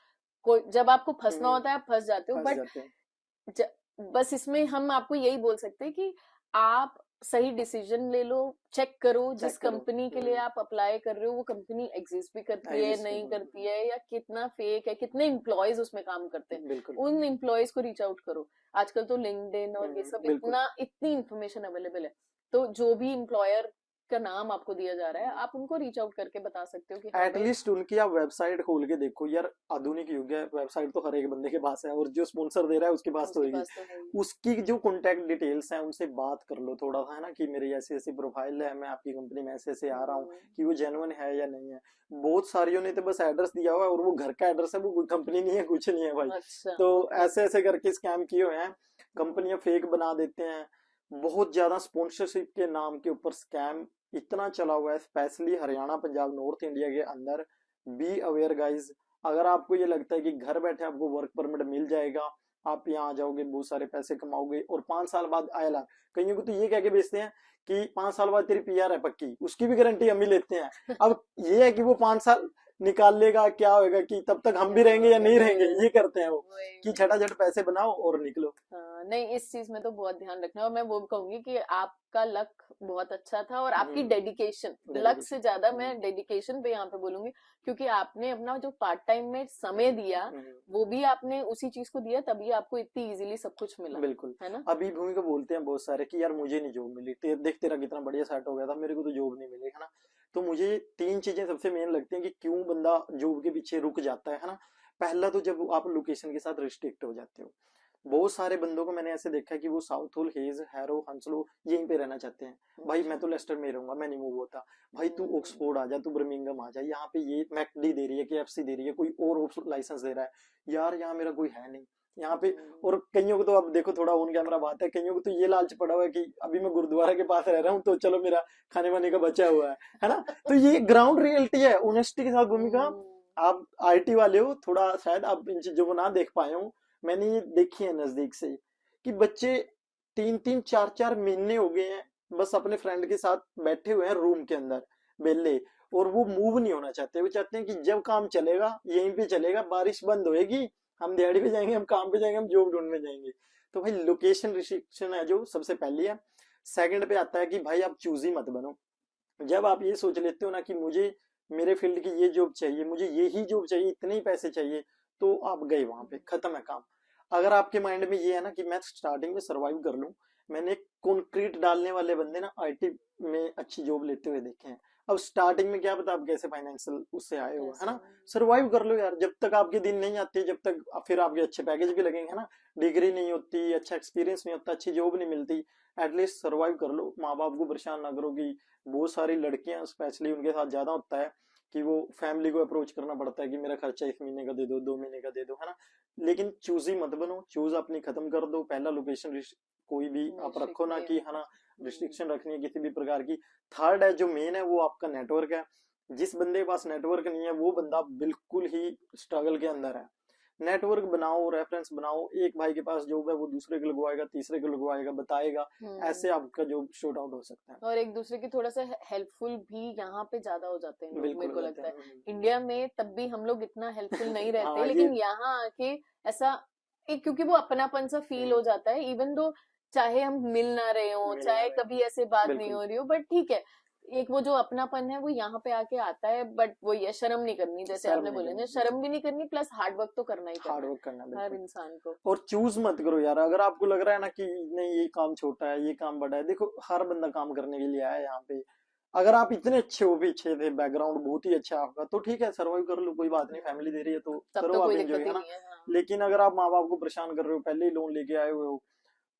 कोई जब आपको फंसना हम्म, होता है आप फंस जाते हो। फंस बट जाते हैं। बस इसमें हम आपको यही बोल सकते हैं कि आप सही डिसीजन ले लो, चेक करो जिस चेक करो। कंपनी के लिए आप अप्लाई कर रहे हो वो कंपनी एग्जिस्ट भी करती है एग्जिस्ट नहीं बिल्कुल करती है, या कितना फेक है, कितने एम्प्लॉयज उसमें काम करते हैं, बिल्कुल। उन एम्प्लॉयज को रीच आउट करो। आजकल तो लिंक्डइन और ये सब बिल्कुल। इतनी इंफॉर्मेशन अवेलेबल है, तो जो भी एम्प्लॉयर का नाम आपको दिया जा रहा है आप उनको रीच आउट करके बता सकते हो कि हाँ भाई। एटलीस्ट उनकी आप वेबसाइट खोल के देखो यार, आधुनिक युग है, वेबसाइट तो हर एक बंदे के पास है, और जो स्पॉन्सर दे रहा है उसके पास तो उसके होगी। पास तो है ही। उसकी जो कॉन्टेक्ट डिटेल्स हैं उनसे बात कर लो थोड़ा सा, है ना, कि मेरी ऐसी ऐसी प्रोफाइल है, मैं आपकी कंपनी में ऐसे ऐसे आ रहा हूँ, हम्म, कि वो जेन्युइन है या नहीं है। बहुत सारियों ने तो बस एड्रेस दिया हुआ है, और वो घर का एड्रेस है, वो कोई कंपनी नहीं है, कुछ नहीं है भाई। अच्छा। तो ऐसे ऐसे करके स्कैम किए हुए हैं, कंपनियां फेक बना देते हैं। बहुत ज्यादा स्पॉन्सरशिप के नाम के ऊपर स्कैम इतना चला हुआ है, specially Haryana Punjab north India के अंदर। Be aware guys. अगर आपको ये लगता है कि घर बैठे आपको वर्क परमिट मिल जाएगा, आप यहाँ आ जाओगे, बहुत सारे पैसे कमाओगे, और 5 साल बाद आईएलआर, कईयों को तो ये कह के बेचते हैं कि 5 साल बाद तेरी पीआर है पक्की, उसकी भी गारंटी हम ही लेते हैं। अब ये है कि वो 5 साल निकाल लेगा, क्या होगा कि तब तक हम भी क्या रहेंगे या नहीं रहेंगे, रहेगा। ये करते हैं वो, वही कि वही। झटाझट पैसे बनाओ और निकलो। हाँ, नहीं इस चीज में तो बहुत ध्यान रखना है, और मैं वो भी कहूंगी कि आपका लक बहुत अच्छा था और आपकी डेडिकेशन, लक से डेडिकेशन। ज्यादा मैं डेडिकेशन पे यहाँ पे बोलूंगी, क्योंकि आपने अपना जो पार्ट टाइम में समय दिया वो भी आपने उसी चीज को दिया, तभी आपको इतनी इजीली सब कुछ मिला, बिल्कुल। है ना। अभी भूमि को बोलते हैं बहुत सारे कि यार मुझे नहीं जॉब मिली, देख तेरा कितना बढ़िया सेट हो गया था, मेरे को तो जॉब नहीं मिली, है ना। तो मुझे 3 चीजें सबसे मेन लगती हैं कि क्यों बंदा जॉब के पीछे रुक जाता है ना। पहला तो जब आप लोकेशन के साथ रिस्ट्रिक्ट हो जाते हो। बहुत सारे बंदों को मैंने ऐसे देखा है कि वो साउथ होल, हेज, हैरो, हंसलो यहीं पे रहना चाहते हैं। भाई मैं तो लेस्टर में रहूंगा, मैं नहीं मूव होता। भाई तू ऑक्सफोर्ड आ जा, तू बर्मिंघम आ जा, यहाँ पे ये मैकडी दे रही है, केएफसी दे रही है, कोई और लाइसेंस दे रहा है, यार यहाँ मेरा कोई है नहीं यहाँ पे। और कईयों को तो अब देखो, थोड़ा ऑन कैमरा बात है, कईयों को तो ये लालच पड़ा हुआ है कि अभी मैं गुरुद्वारा के पास रह रहा हूँ तो चलो मेरा खाने वाने का बचा हुआ है ना। तो ये ग्राउंड रियलिटी है, ऑनेस्टी के साथ भूमिका। आप आईटी वाले हो, थोड़ा शायद आप इन चीजों को ना देख पाए हो, मैंने ये देखी है नजदीक से, कि बच्चे 3-3 4-4 महीने हो गए हैं बस अपने फ्रेंड के साथ बैठे हुए हैं रूम के अंदर, बेले, और वो मूव नहीं होना चाहते। वो चाहते हैं कि जब काम चलेगा यहीं पे चलेगा, बारिश बंद होएगी हम दिहाड़ी पे जाएंगे, हम काम पे जाएंगे, हम जॉब ढूंढने जाएंगे। तो भाई लोकेशन रिस्ट्रिक्शन है जो सबसे पहली है। सेकंड पे आता है कि भाई आप चूजी मत बनो। जब आप ये सोच लेते हो ना कि मुझे मेरे फील्ड की ये जॉब चाहिए, मुझे ये ही जॉब चाहिए, इतने ही पैसे चाहिए, तो आप गए वहां पे, खत्म है काम। अगर आपके माइंड में ये है ना कि मैं स्टार्टिंग में सरवाइव कर लूं, मैंने कंक्रीट डालने वाले बंदे ना आईटी में अच्छी जॉब लेते हुए देखे हैं। अब स्टार्टिंग में क्या पता आप कैसे फाइनेंशियल उससे आए हो, है ऐसे। ना। सरवाइव कर लो यार, जब तक आपके दिन नहीं आते, जब तक फिर आपके अच्छे पैकेज भी लगेंगे, है ना। डिग्री नहीं होती, अच्छा एक्सपीरियंस नहीं होता, अच्छी जॉब नहीं मिलती, एटलीस्ट सरवाइव कर लो। माँ बाप को परेशान ना करो कि बहुत सारी लड़कियां स्पेशली उनके साथ ज्यादा होता है कि वो फैमिली को अप्रोच करना पड़ता है कि मेरा खर्चा इस महीने का दे दो, 2 महीने का दे दो, है ना। लेकिन चूज ही मत बनो, चूज अपनी खत्म कर दो। पहला लोकेशन कोई भी आप रखो ना नहीं कि, है रखना ना, चाहिए। रिस्ट्रिक्शन रखनी है किसी भी प्रकार की। थर्ड है जो मेन है वो आपका नेटवर्क है। जिस बंदे के पास नेटवर्क नहीं है वो बंदा बिल्कुल ही स्ट्रगल के अंदर है। नेटवर्क बनाओ, रेफरेंस बनाओ, एक भाई के पास जॉब है वो दूसरे को लगवाएगा, तीसरे को लगवाएगा, बताएगा, ऐसे आपका जॉब शॉर्ट आउट हो सकता है। और एक दूसरे की थोड़ा सा हेल्पफुल भी यहाँ पे ज्यादा हो जाते हैं लोग, बिल्कुल मेरे को हो लगता जाते है। हैं। इंडिया में तब भी हम लोग इतना हेल्पफुल नहीं रहते, हाँ, लेकिन ये यहाँ आके ऐसा एक, क्योंकि वो अपनापन सा फील हो जाता है, इवन दो चाहे हम मिल ना रहे हो, मिल चाहे रहा है। कभी ऐसे बात नहीं बिल्कुल हो रही हो, बट ठीक है, एक वो जो अपनापन है वो यहाँ पे आके आता है। बट वो ये शर्म नहीं करनी, जैसे शर्म आपने नहीं बोले ना, करनी, शर्म भी नहीं करनी, प्लस हार्ड वर्क तो करना ही हार्ड करना वर्क करना है हर बिल्कुल। इंसान को। और चूज मत करो यार, अगर आपको लग रहा है ना कि नहीं ये काम छोटा है, ये काम बड़ा है, देखो हर बंदा काम करने के लिए आया है यहाँ पे। अगर आप इतने अच्छे हो, पीछे थे, बैकग्राउंड बहुत ही अच्छा है आपका, तो ठीक है सर्वाइव कर लो, कोई बात नहीं, फैमिली दे रही है तो तब करो तो आप कोई एंजॉय, दिक्कत ही है ना। नहीं है। हाँ। लेकिन अगर आप माँ बाप को परेशान कर रहे हो, पहले ही लोन लेके आए हुए हो,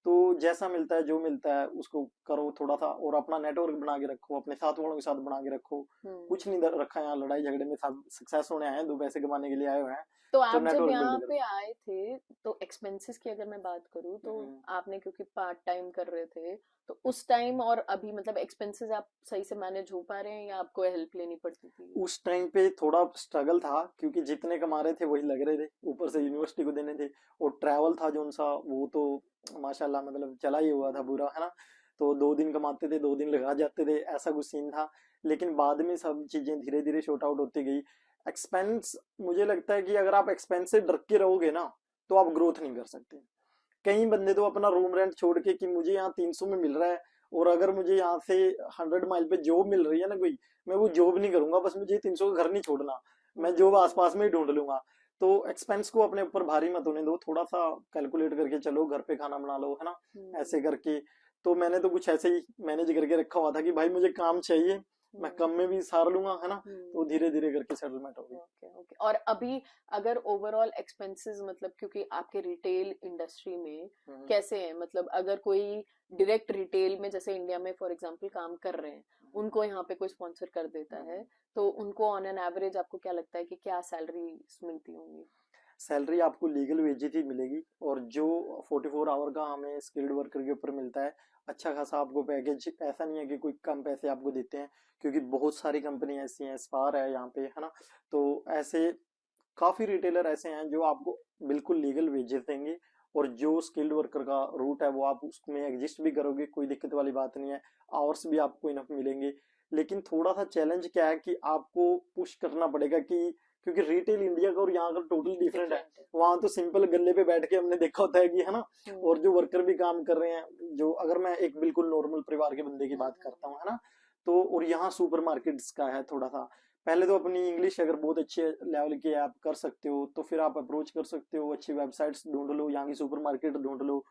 तो जैसा मिलता है जो मिलता है उसको करो थोड़ा सा, और अपना नेटवर्क बना के रखो, अपने साथ वालों के साथ बना के रखो। कुछ नहीं रखा यहाँ लड़ाई झगड़े में, सब सक्सेस होने आए हैं, 2 पैसे कमाने के लिए आए हुए हैं। तो तो आप जब नेटवर्क यहाँ बिल्ड पे करो। आए थे तो एक्सपेंसेस की अगर मैं बात करूँ तो हम्म। आपने, क्योंकि पार्ट टाइम कर रहे थे, तो उस टाइम और अभी मतलब एक्सपेंसेस आप सही से मैनेज हो पा रहे हैं या आपको हेल्प लेनी पड़ती थी? उस टाइम पे थोड़ा स्ट्रगल था क्योंकि जितने कमा रहे थे वही लग रहे थे, ऊपर से यूनिवर्सिटी को देने थे, और ट्रैवल था जो उनसा वो तो माशाल्लाह मतलब चला ही हुआ था पूरा, है ना। तो 2 दिन कमाते थे, 2 दिन लगा जाते थे, ऐसा कुछ सीन था। लेकिन बाद में सब चीजें धीरे धीरे शॉर्ट आउट होती गई। एक्सपेंस, मुझे लगता है कि अगर आप एक्सपेंस से डर के रहोगे ना तो आप ग्रोथ नहीं कर सकते। कई बंदे तो अपना रूम रेंट छोड़ के कि मुझे यहाँ 300 में मिल रहा है, और अगर मुझे यहाँ से 100 माइल पे जॉब मिल रही है ना कोई, मैं वो जॉब नहीं करूंगा, बस मुझे 300 का घर नहीं छोड़ना, मैं जॉब आसपास में ही ढूंढ लूंगा। तो एक्सपेंस को अपने ऊपर भारी मत होने दो, थोड़ा सा कैलकुलेट करके चलो, घर पे खाना बना लो, है ना, ऐसे करके। तो मैंने तो कुछ ऐसे ही मैनेज करके रखा हुआ था कि भाई मुझे काम चाहिए, मैं कम में भी सार लूंगा, है ना। तो धीरे धीरे करके सेटलमेंट होगी। Okay okay. और अभी अगर ओवरऑल एक्सपेंसेस, मतलब क्योंकि आपके रिटेल इंडस्ट्री में कैसे हैं, मतलब अगर कोई डायरेक्ट रिटेल में जैसे इंडिया में फॉर एग्जांपल काम कर रहे हैं, उनको यहाँ पे कोई स्पॉन्सर कर देता है, तो उनको ऑन एन एवरेज आपको क्या लगता है कि क्या सैलरी मिलती होंगी? सैलरी आपको लीगल वेजेस ही मिलेगी, और जो 44 आवर का हमें स्किल्ड वर्कर के ऊपर मिलता है, अच्छा खासा आपको पैकेज, ऐसा नहीं है कि कोई कम पैसे आपको देते हैं, क्योंकि बहुत सारी कंपनी ऐसी हैं, स्पार है यहाँ पे, है ना। तो ऐसे काफी रिटेलर ऐसे हैं जो आपको बिल्कुल लीगल वेजेस देंगे, और जो स्किल्ड वर्कर का रूट है वो आप उसमें एग्जिस्ट भी करोगे, कोई दिक्कत वाली बात नहीं है, आवर्स भी आपको इनफ मिलेंगे। लेकिन थोड़ा सा चैलेंज क्या है कि आपको पुश करना पड़ेगा, कि क्योंकि रिटेल इंडिया का और यहाँ का टोटली डिफरेंट है। वहां तो सिंपल गल्ले पे बैठ के हमने देखा होता है कि, है ना, और जो वर्कर भी काम कर रहे हैं, जो अगर मैं एक बिल्कुल नॉर्मल परिवार के बंदे की बात करता हूँ, है ना, तो और यहाँ सुपर मार्केट्स का है थोड़ा सा। पहले तो अपनी इंग्लिश अगर बहुत अच्छे लेवल की आप कर सकते हो तो फिर आप अप्रोच कर सकते हो, अच्छी वेबसाइट्स ढूंढ लो, यहाँ की सुपर मार्केट ढूंढ लो,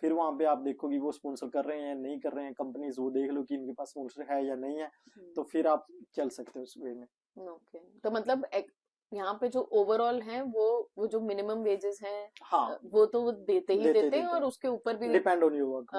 फिर वहां पे आप देखो कि वो स्पॉन्सर कर रहे हैं नहीं कर रहे हैं, कंपनीज वो देख लो कि इनके पास स्पॉन्सर है या नहीं है, तो फिर आप चल सकते हो उस वे में। ओके। तो मतलब यहाँ पे जो ओवरऑल है वो जो मिनिमम वेजेस हैं, हाँ, वो तो वो देते ही देते हैं, और उसके ऊपर भी डिपेंड ऑन योर वर्क,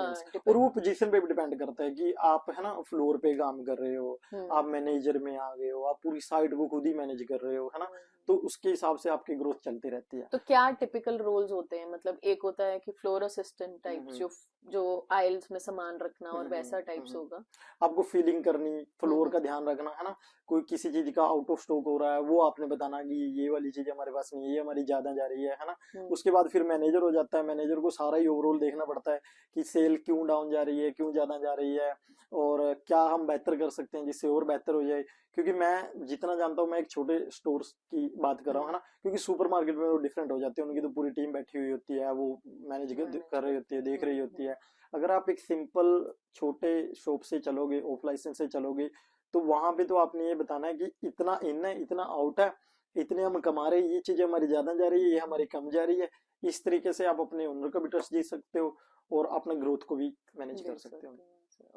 और वो पोजीशन पे भी डिपेंड करता है कि आप, है ना, फ्लोर पे काम कर रहे हो, आप मैनेजर में आ गए हो, आप पूरी साइट को खुद ही मैनेज कर रहे हो, है ना, तो उसके हिसाब से आपकी ग्रोथ चलती रहती है। तो क्या टिपिकल रोल्स होते हैं? मतलब एक होता है कि फ्लोर असिस्टेंट टाइप्स, जो आइल्स में सामान रखना, और वैसा टाइप्स होगा। आपको फीलिंग करनी, फ्लोर का ध्यान रखना, है ना, कोई किसी चीज का आउट ऑफ स्टॉक हो रहा है वो आपने बताना कि ये वाली चीज हमारे पास नहीं है, ये हमारी ज्यादा जा रही है ना। उसके बाद फिर मैनेजर हो जाता है, मैनेजर को सारा ही ओवरऑल देखना पड़ता है कि सेल क्यों डाउन जा रही है, क्यों ज्यादा जा रही है, और क्या हम बेहतर कर सकते हैं जिससे और बेहतर हो जाए। क्योंकि मैं जितना जानता हूँ, मैं एक छोटे स्टोर्स की बात कर रहा हूँ, है ना, क्योंकि सुपर मार्केट में वो डिफरेंट हो जाते हैं, उनकी तो पूरी टीम बैठी हुई होती है, वो मैनेज कर रही होती है, देख रही होती है। अगर आप एक सिंपल छोटे शॉप से चलोगे, ऑफ लाइसेंस से चलोगे, तो वहां पे तो आपने ये बताना है कि इतना इन है, इतना आउट है, इतने हम कमा रहे हैं, ये चीजें हमारी ज्यादा जा रही है, ये हमारी कम जा रही है। इस तरीके से आप अपने ओनर का भी ट्रस्ट जीत सकते हो और अपना ग्रोथ को भी मैनेज कर सकते हो।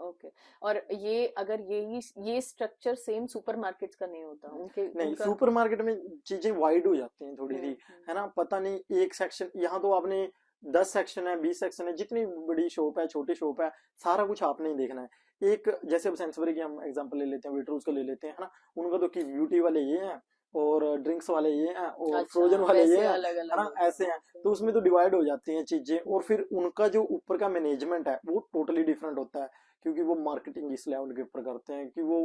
ओके। और ये अगर ये स्ट्रक्चर सेम सुपरमार्केट्स का नहीं होता उनके? नहीं, सुपरमार्केट में चीजें वाइड हो जाती हैं थोड़ी सी, है ना, पता नहीं एक सेक्शन, यहाँ तो आपने 10 सेक्शन है, 20 सेक्शन है, जितनी बड़ी शॉप है, छोटी शॉप है, सारा कुछ आपने ही देखना है। एक जैसे अब सेंसबरी की हम एग्जांपल ले लेते हैं, वेटरूज को ले लेते हैं, है ना, उनका तो कि ब्यूटी वाले ये हैं, और ड्रिंक्स वाले ये हैं, और फ्रोजन वाले ये हैं, है ना, ऐसे हैं। तो उसमें तो डिवाइड हो जाती हैं चीजें, और फिर उनका जो ऊपर का मैनेजमेंट है वो टोटली डिफरेंट होता है, क्योंकि वो मार्केटिंग इस लेवल के ऊपर करते हैं कि वो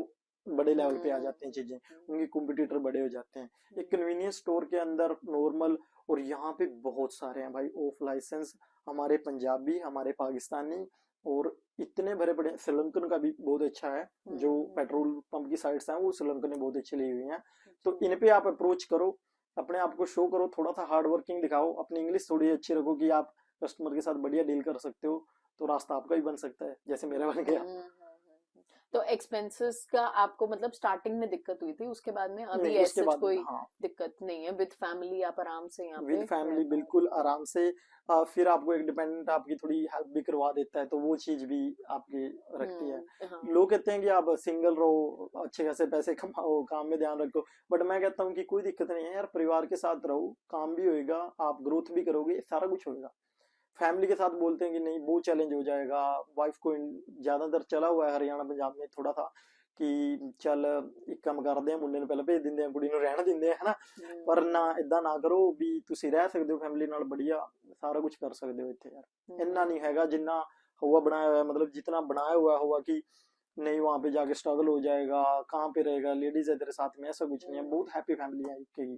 बड़े लेवल पे आ जाते हैं चीजें, उनके कॉम्पिटिटर बड़े हो जाते हैं। एक कन्वीनियंस स्टोर के अंदर नॉर्मल, और यहाँ पे बहुत सारे हैं भाई ऑफ लाइसेंस, हमारे पंजाबी, हमारे पाकिस्तानी, और इतने बड़े बड़े, श्रीलंकन का भी बहुत अच्छा है, जो पेट्रोल पंप की साइड से है वो श्रीलंकन ने बहुत अच्छे लिए हुए हैं। तो इन पे आप अप्रोच करो, अपने आप को शो करो, थोड़ा सा हार्ड वर्किंग दिखाओ, अपनी इंग्लिश थोड़ी अच्छी रखो कि आप कस्टमर के साथ बढ़िया डील कर सकते हो, तो रास्ता आपका भी बन सकता है जैसे मेरा बन गया। तो एक्सपेंसेस का आपको मतलब स्टार्टिंग में दिक्कत हुई थी, उसके बाद में अभी नहीं, उसके ऐसा बाद कोई हाँ, दिक्कत नहीं है? विद फैमिली आप आराम से यहाँ विद पे फैमिली रह बिल्कुल आराम से। फिर आपको एक डिपेंडेंट आपकी थोड़ी हेल्प भी करवा देता है, तो वो चीज भी आपकी रखती है। हाँ। लोग कहते हैं कि आप सिंगल रहो, अच्छे खासे पैसे कमाओ, काम में ध्यान रखो, बट मैं कहता हूँ कि कोई दिक्कत नहीं है यार, परिवार के साथ रहो, काम भी होएगा, आप ग्रोथ भी करोगे, सारा कुछ होएगा। फैमिली के साथ बोलते हैं कि नहीं वो चैलेंज हो जाएगा, वाइफ को ज्यादातर चला हुआ है हरियाणा पंजाब में थोड़ा सा कि ਚੱਲ ਇੱਕ ਕੰਮ ਕਰਦੇ ਆ, ਮੁੰਡੇ ਨੂੰ ਪਹਿਲਾਂ ਭੇਜ ਦਿੰਦੇ ਆ, ਕੁੜੀ ਨੂੰ ਰਹਿਣ ਦਿੰਦੇ ਆ, ਹਨਾ। ਪਰ ਨਾ ਇਦਾਂ ਨਾ ਕਰੋ, ਵੀ ਤੁਸੀਂ ਰਹਿ ਸਕਦੇ ਹੋ ਫੈਮਿਲੀ ਨਾਲ बढ़िया, सारा कुछ कर सकते हो ਇੱਥੇ यार। ਇੰਨਾ नहीं हैगा जिन्ना हुआ बनाया हुआ है, मतलब जितना बनाया हुआ होगा कि नहीं वहां पे जाके स्ट्रगल हो जाएगा, कहाँ पे रहेगा, लेडीज है तेरे साथ में, ऐसा कुछ नहीं है। बहुत हैप्पी फैमिली है यूके की,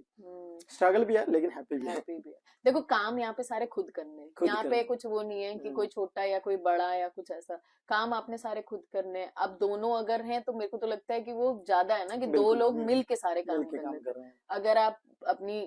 स्ट्रगल भी है लेकिन हैप्पी भी है। हैप्पी भी है। देखो काम यहाँ पे सारे खुद करने हैं, खुद यहाँ पे करने। कुछ वो नहीं है कि कोई छोटा या कोई बड़ा या कुछ ऐसा, काम आपने सारे खुद करने हैं। अब दोनों अगर हैं तो मेरे को तो लगता है कि वो ज्यादा है ना, कि दो बिल्कुल, लोग मिल के सारे काम मिल के कर काम लेते कर हैं। रहे हैं। अगर आप अपनी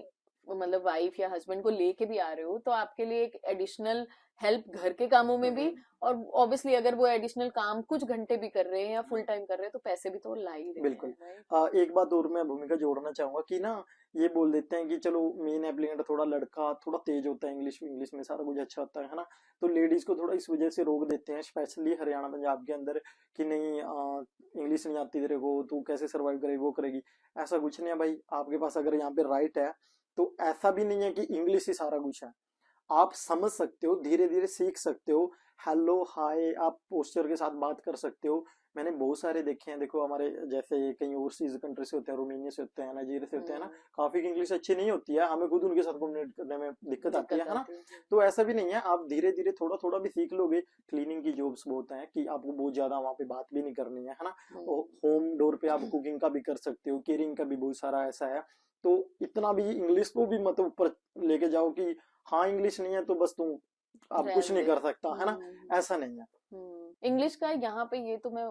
मतलब वाइफ या हस्बैंड को लेके भी आ रहे हो तो आपके लिए एक एडिशनल हेल्प घर के कामों में भी, और ऑब्वियसली अगर वो एडिशनल काम कुछ घंटे भी कर रहे हैं या फुल टाइम कर रहे हैं तो पैसे भी तो ला ही रहे बिल्कुल। हैं, right? एक बात और मैं भूमिका जोड़ना चाहूंगा कि ना, ये बोल देते हैं कि चलो मेन एप्लीकेंट थोड़ा लड़का थोड़ा तेज होता है, इंग्लिश इंग्लिश में सारा कुछ अच्छा होता है ना, तो लेडीज को थोड़ा इस वजह से रोक देते हैं, स्पेशली हरियाणा पंजाब के अंदर, कि नहीं इंग्लिश नहीं आती तेरे को, तू कैसे सर्वाइव करेगी, वो करेगी। ऐसा कुछ नहीं है भाई, आपके पास अगर यहाँ पे राइट है, तो ऐसा भी नहीं है कि इंग्लिश ही सारा कुछ है। आप समझ सकते हो, धीरे धीरे सीख सकते हो, हेलो हाय आप पोस्चर के साथ बात कर सकते हो। मैंने बहुत सारे देखे हैं, देखो हमारे जैसे कहीं ओवरसीज कंट्री से होते हैं, रोमानिया से होते हैं, नाइजीरिया से होते हैं ना, काफी की इंग्लिश अच्छी नहीं होती है, हमें खुद उनके साथ कम्युनिकेट करने में दिक्कत आती है ना। तो ऐसा भी नहीं है, आप धीरे धीरे थोड़ा थोड़ा भी सीख लोगे। क्लीनिंग की जॉब्स बहुत हैं कि आपको बहुत ज्यादा वहां पे बात भी नहीं करनी है ना। होम डोर पे आप कुकिंग का भी कर सकते हो, केयरिंग का भी बहुत सारा ऐसा है। तो इतना भी इंग्लिश को भी मतलब ऊपर लेके जाओ कि हाँ इंग्लिश नहीं है तो बस तुम आप कुछ नहीं कर सकता, है ना, ऐसा नहीं है। इंग्लिश का यहाँ पे ये तो मैं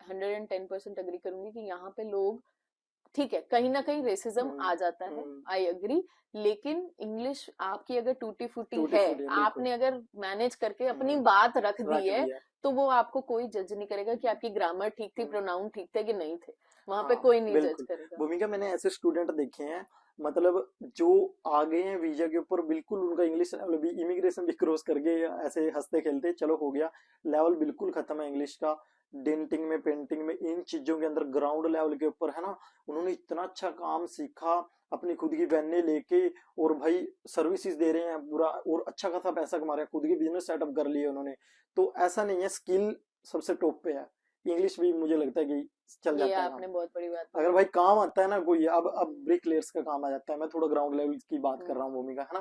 110% अग्री करूंगी कि यहाँ पे लोग, ठीक है कहीं ना कहीं रेसिज्म आ जाता है, आई अग्री, लेकिन इंग्लिश आपकी अगर टूटी फूटी है, आपने अगर मैनेज करके अपनी बात रख दी है, तो वो आपको कोई जज नहीं करेगा कि आपकी ग्रामर ठीक थी, प्रोनाउन ठीक थे कि नहीं थे, वहां पे कोई नहीं जज करेगा। भूमिका मैंने ऐसे स्टूडेंट देखे हैं, मतलब जो आ गए हैं वीजा के ऊपर, बिल्कुल उनका इंग्लिश लेवल भी, इमिग्रेशन भी क्रॉस कर गए, ऐसे हंसते खेलते चलो हो गया, लेवल बिल्कुल खत्म है इंग्लिश का। डेंटिंग में, पेंटिंग में, इन चीजों के अंदर ग्राउंड लेवल के ऊपर, है ना, उन्होंने इतना अच्छा काम सीखा, अपनी खुद की वैने लेके, और भाई सर्विसेज दे रहे हैं पूरा, और अच्छा खासा पैसा कमा रहे हैं, खुद की बिजनेस सेटअप कर लिए उन्होंने। तो ऐसा नहीं है, स्किल सबसे टॉप पे है, इंग्लिश भी मुझे लगता है कि चल जाता है। आपने बहुत बड़ी बात, अगर भाई काम आता है ना कोई, अब ब्रिकलेयर्स का काम आ जाता है, मैं थोड़ा ग्राउंड लेवल की बात कर रहा हूँ भूमिका, है ना,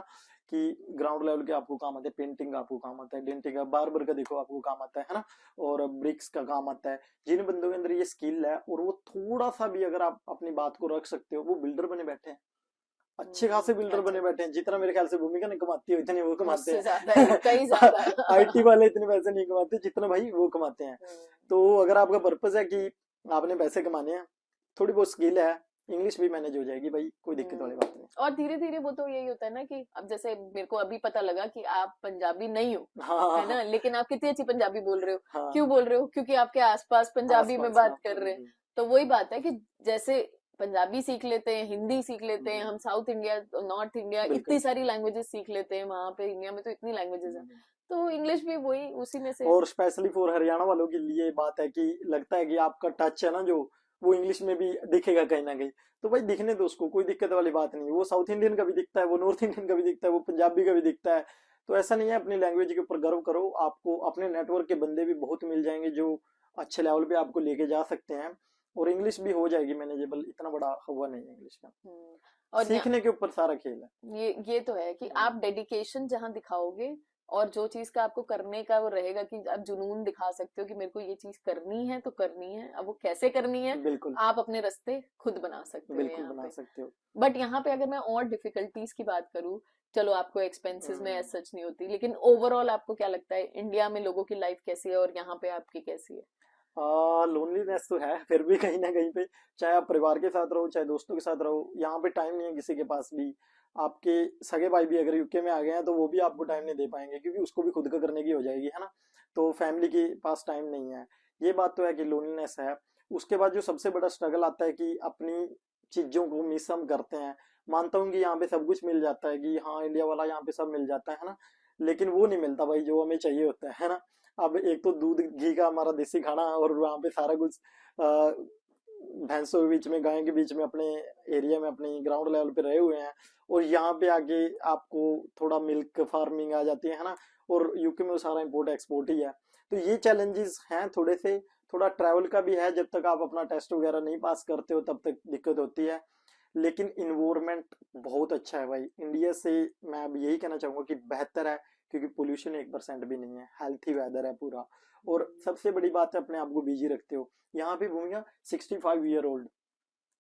कि ग्राउंड लेवल के आपको काम आता है, पेंटिंग का आपको काम आता है, डेंटिंग का, बार्बर का देखो आपको काम आता है ना, और ब्रिक्स का काम आता है। जिन बंदों के अंदर ये स्किल है और वो थोड़ा सा भी अगर आप अपनी बात को रख सकते हो, वो बिल्डर बने बैठे हैं, अच्छे खासे बिल्डर बने बैठे हैं। जितना मेरे ख्याल से भूमिका नहीं कमाती है इतने वो कमाते हैं, कई ज्यादा आईटी वाले इतने पैसे नहीं कमाते जितना भाई वो कमाते हैं। तो अगर आपका पर्पस है कि आपने पैसे कमाने हैं, थोड़ी बहुत स्किल है, इंग्लिश भी मैनेज हो जाएगी भाई, कोई दिक्कत वाली बात नहीं। और धीरे धीरे वो तो यही होता है ना कि अब जैसे मेरे को अभी पता लगा कि आप पंजाबी नहीं हो, है ना, लेकिन आप कितनी अच्छी पंजाबी बोल रहे हो। क्यों बोल रहे हो? क्योंकि आपके आसपास पंजाबी में बात कर रहे हैं। तो वही बात है कि जैसे पंजाबी सीख लेते हैं, हिंदी सीख लेते हैं, हम साउथ इंडिया, नॉर्थ इंडिया, इतनी सारी लैंग्वेजेस सीख लेते हैं, वहां पे इंडिया में तो इतनी लैंग्वेजेस है, तो इंग्लिश भी वही उसी में से। और स्पेशली फॉर हरियाणा वालों के लिए बात है कि लगता है कि आपका टच है ना जो, वो इंग्लिश में भी दिखेगा कहीं ना कहीं, तो भाई दिखने दो उसको, कोई दिक्कत वाली बात नहीं। वो साउथ इंडियन का भी दिखता है, वो नॉर्थ इंडियन का भी दिखता है, वो पंजाबी का भी दिखता है। तो ऐसा नहीं है, अपनी लैंग्वेज के ऊपर गर्व करो, आपको अपने नेटवर्क के बंदे भी बहुत मिल जाएंगे जो अच्छे लेवल पे आपको लेके जा सकते हैं, और इंग्लिश भी हो जाएगी मैनेजेबल, इतना बड़ा हुआ नहीं है इंग्लिश का। और सीखने के ऊपर सारा खेल है। ये तो है कि आप डेडिकेशन जहाँ दिखाओगे और जो चीज का आपको करने का वो रहेगा कि आप जुनून दिखा सकते हो कि मेरे को ये चीज करनी है तो करनी है, अब वो कैसे करनी है बिल्कुल आप अपने रास्ते खुद बना सकते हो बिल्कुल यहाँ बना पे। सकते हो। बट यहाँ पे अगर मैं और डिफिकल्टीज की बात करूँ, चलो आपको एक्सपेंसेस में एज हम्म। सच नहीं होती, लेकिन ओवरऑल आपको क्या लगता है इंडिया में लोगों की लाइफ कैसी है और यहाँ पे आपकी कैसी है? लोनलीनेस तो है फिर भी कहीं ना कहीं पे, चाहे आप परिवार के साथ रहो चाहे दोस्तों के साथ रहो, यहाँ पे टाइम नहीं है किसी के पास भी। आपके सगे भाई भी अगर यूके में आ गए हैं तो वो भी आपको टाइम नहीं दे पाएंगे, क्योंकि उसको भी खुद का करने की हो जाएगी, है ना। तो फैमिली के पास टाइम नहीं है। ये बात तो है कि लोनलीनेस है। उसके बाद जो सबसे बड़ा स्ट्रगल आता है कि अपनी चीजों को मिस हम करते हैं। मानता हूँ कि यहाँ पे सब कुछ मिल जाता है, कि हाँ इंडिया वाला यहाँ पे सब मिल जाता है ना, लेकिन वो नहीं मिलता भाई जो हमें चाहिए होता है ना। अब एक तो दूध घी का हमारा देसी खाना, और वहाँ पे सारा कुछ अ, भैंसों के बीच में, गाय के बीच में, अपने एरिया में, अपने ग्राउंड लेवल पे रहे हुए हैं। और यहाँ पे आके आपको थोड़ा मिल्क फार्मिंग आ जाती है ना। और यूके में वो सारा इम्पोर्ट एक्सपोर्ट ही है। तो ये चैलेंजेस हैं थोड़े से। थोड़ा ट्रैवल का भी है, जब तक आप अपना टेस्ट वगैरह नहीं पास करते हो तब तक दिक्कत होती है। लेकिन इन्वायरमेंट बहुत अच्छा है भाई इंडिया से। मैं अब यही कहना चाहूंगा कि बेहतर है, क्योंकि पोल्यूशन 1% भी नहीं है, हेल्थी वेदर है पूरा। और सबसे बड़ी बात है अपने आप को बिजी रखते हो। यहाँ पे भूमिका 65 ईयर ओल्ड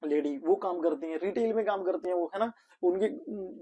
लेडी वो काम करती हैं, रिटेल में काम करती हैं वो, है ना। उनके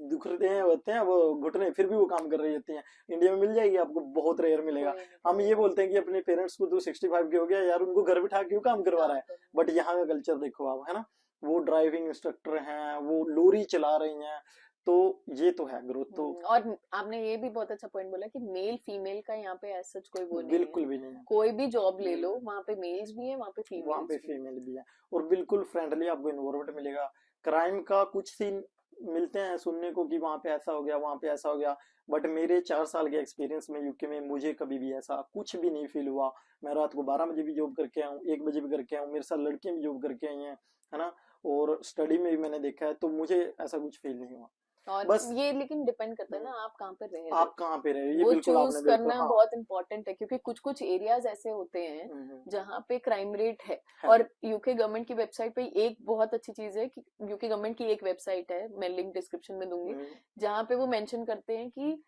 दुखते हैं होते हैं वो घुटने, फिर भी वो काम कर रही होती हैं। इंडिया में मिल जाएगी आपको, बहुत रेयर मिलेगा। कोई नहीं हम ये करेगा। बोलते हैं कि अपने पेरेंट्स को, तू 65 के हो गया यार, उनको घर बिठा क्यों काम करवा रहा काम है। करो। बट यहाँ का कल्चर देखो आप, है ना। वो ड्राइविंग इंस्ट्रक्टर हैं, वो लोरी चला रही हैं। तो ये तो है ग्रोथ तो। और आपने ये भी बहुत अच्छा पॉइंट बोला कि मेल फीमेल का यहाँ पे ऐसा कोई वो नहीं है। बिल्कुल भी नहीं है। कोई भी जॉब ले लो हम्म, वहां पे मेल्स भी है, वहां पे वहाँ पे फीमेल्स भी है। फीमेल भी है। और बिल्कुल फ्रेंडली आपको इन्वायरमेंट मिलेगा। क्राइम का कुछ सीन मिलते हैं सुनने को कि वहां पे ऐसा हो गया, वहां पे ऐसा हो गया। बट मेरे 4 साल के एक्सपीरियंस में यूके में मुझे कभी भी ऐसा कुछ भी नहीं फील हुआ। मैं रात को 12 बजे भी जॉब करके आया हूँ, 1 बजे भी करके आया हूँ, मेरे साथ लड़कियां भी जॉब करके आई हैं, है ना। और स्टडी में भी मैंने देखा है, तो मुझे ऐसा कुछ फील नहीं हुआ। और बस ये लेकिन डिपेंड करता है ना आप कहाँ पे रह रहे हो। आप कहाँ पे रहे हो, ये वो बिल्कुल चूज आपने बिल्कुल, करना हाँ। बहुत इंपॉर्टेंट है, क्योंकि कुछ कुछ एरियाज ऐसे होते हैं हम्म, जहाँ पे क्राइम रेट है। है। और यूके गवर्नमेंट की वेबसाइट पे एक बहुत अच्छी चीज है कि यूके गवर्नमेंट की एक वेबसाइट है, मैं लिंक डिस्क्रिप्शन में दूंगी, हम्म, जहाँ पे वो मेंशन करते हैं कि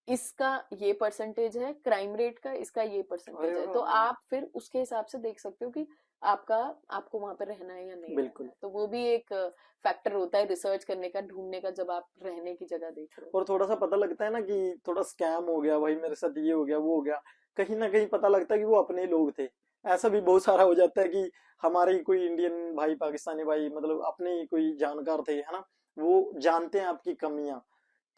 इसका ये परसेंटेज है क्राइम रेट का, इसका ये अरे परसेंटेज है, तो वाह, आप फिर उसके हिसाब से देख सकते हो कि आपका आपको वहां पे रहना है या नहीं रहना बिल्कुल। है। तो वो भी एक फैक्टर होता है रिसर्च करने का, ढूंढने का, जब आप रहने की जगह देख रहे हो। और थोड़ा सा पता लगता है ना कि थोड़ा स्कैम हो गया भाई मेरे साथ, ये हो गया वो हो गया, कहीं ना कहीं पता लगता है कि वो अपने ही लोग थे। ऐसा भी बहुत सारा हो जाता है कि हमारे ही कोई इंडियन भाई, पाकिस्तानी भाई, मतलब अपने ही कोई जानकार थे, है ना। वो जानते हैं आपकी कमियां,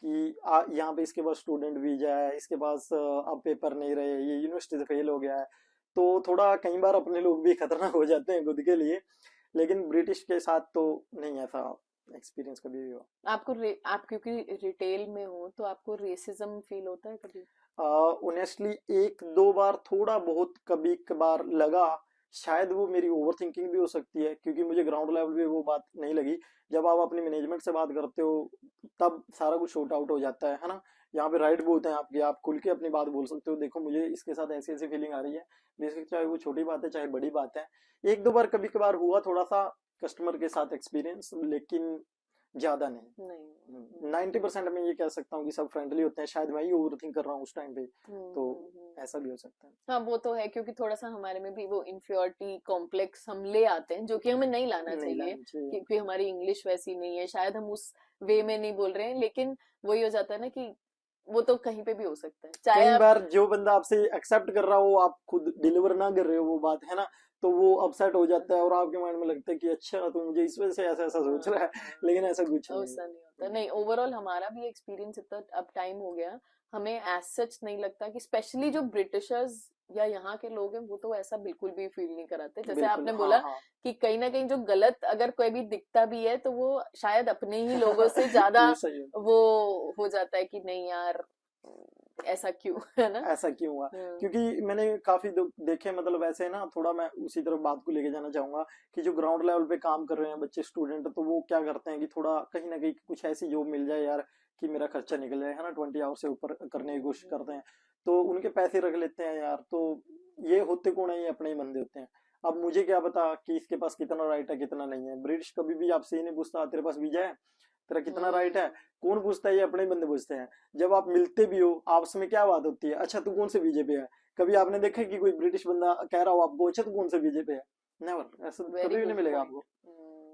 कि यहाँ पे इसके पास स्टूडेंट वीजा है, इसके पास अब पेपर नहीं रहे, ये यूनिवर्सिटी से फेल हो गया है। तो थोड़ा कई बार अपने लोग भी खतरनाक हो जाते हैं खुद के लिए। लेकिन ब्रिटिश के साथ तो नहीं ऐसा एक्सपीरियंस कभी भी हुआ। आप क्योंकि रिटेल में हो तो आपको रेसिज्म फील होता है कभी? ऑनेस्टली 1-2 बार थोड़ा बहुत कभी कभार लगा। शायद वो मेरी ओवर थिंकिंग भी हो सकती है, क्योंकि मुझे ग्राउंड लेवल पे वो बात नहीं लगी। जब आप अपनी मैनेजमेंट से बात करते हो तब सारा कुछ शॉर्ट आउट हो जाता है ना। यहाँ पे राइट बोलते हैं आपके, आप खुल के अपनी बात बोल सकते हो, देखो मुझे इसके साथ ऐसी ऐसी फीलिंग आ रही है। बेसिक चाहे वो छोटी बात है चाहे बड़ी बात है। 1-2 बार कभी कभार हुआ थोड़ा सा कस्टमर के साथ एक्सपीरियंस, लेकिन ज्यादा नहीं। नहीं। 90% में ये कह सकता हूँ कि सब फ्रेंडली होते हैं, शायद मैं ही ओवर थिंक कर रहा हूँ उस टाइम पे। तो ऐसा भी हो सकता है। हाँ वो तो है, क्योंकि थोड़ा सा हमारे में भी वो इन्फ्योरिटी कॉम्प्लेक्स हम ले आते हैं, जो कि हमें नहीं लाना नहीं चाहिए, लानी चाहिए। क्योंकि हमारी इंग्लिश वैसी नहीं है, शायद हम उस वे में नहीं बोल रहे हैं, लेकिन वही हो जाता है ना कि वो तो कहीं पे भी हो सकता है, चाहे कई आप। बार जो बंदा आपसे एक्सेप्ट कर रहा हो, आप खुद डिलीवर ना कर रहे हो वो बात, है ना। तो वो अपसेट हो जाता है, और आपके माइंड में लगता है कि अच्छा तो मुझे इस वजह से ऐसा ऐसा सोच रहा है। लेकिन ऐसा कुछ नहीं ऐसा नहीं होता, है। नहीं ओवरऑल हमारा भी एक्सपीरियंस इतना अब टाइम हो गया, हमें एज सच नहीं लगता कि स्पेशली जो ब्रिटिशर्स या यहाँ के लोग हैं वो तो ऐसा बिल्कुल भी फील नहीं कराते। जैसे बिल्कुल, आपने हाँ बोला हाँ। कि कहीं ना कहीं जो गलत अगर कोई भी दिखता भी है तो वो शायद अपने ही लोगों से ज्यादा ये सही है। वो हो जाता है कि नहीं यार ऐसा क्यों है ना। ऐसा क्यों हुआ, हम्म, क्योंकि मैंने काफी देखे, मतलब ऐसे ना, थोड़ा मैं उसी तरफ बात को लेके जाना चाहूंगा कि जो ग्राउंड लेवल पे काम कर रहे हैं बच्चे, स्टूडेंट, तो वो क्या करते हैं कि थोड़ा कहीं ना कहीं कुछ ऐसी जॉब मिल जाए यार कि मेरा खर्चा निकल जाए, है ना। 20 आवर से ऊपर करने की कोशिश करते हैं, तो उनके पैसे रख लेते हैं यार। तो ये होते कौन है, ये अपने ही बंदे होते हैं। अब मुझे क्या पता कि इसके पास कितना राइट है कितना नहीं है। ब्रिटिश कभी भी आपसे ये नहीं पूछता तेरे पास वीजा है, तेरा कितना राइट है? कौन पूछता है? ये अपने बंदे पूछते हैं। जब आप मिलते भी हो आपस में क्या बात होती है, अच्छा तू कौन से वीजे पे है? कभी आपने देखा है कि कोई ब्रिटिश बंदा कह रहा हो आपको अच्छा तू कौन से वीजे पे है? नेवर, ऐसा वेरी कभी भी नहीं गुड मिलेगा पॉइंट। आपको।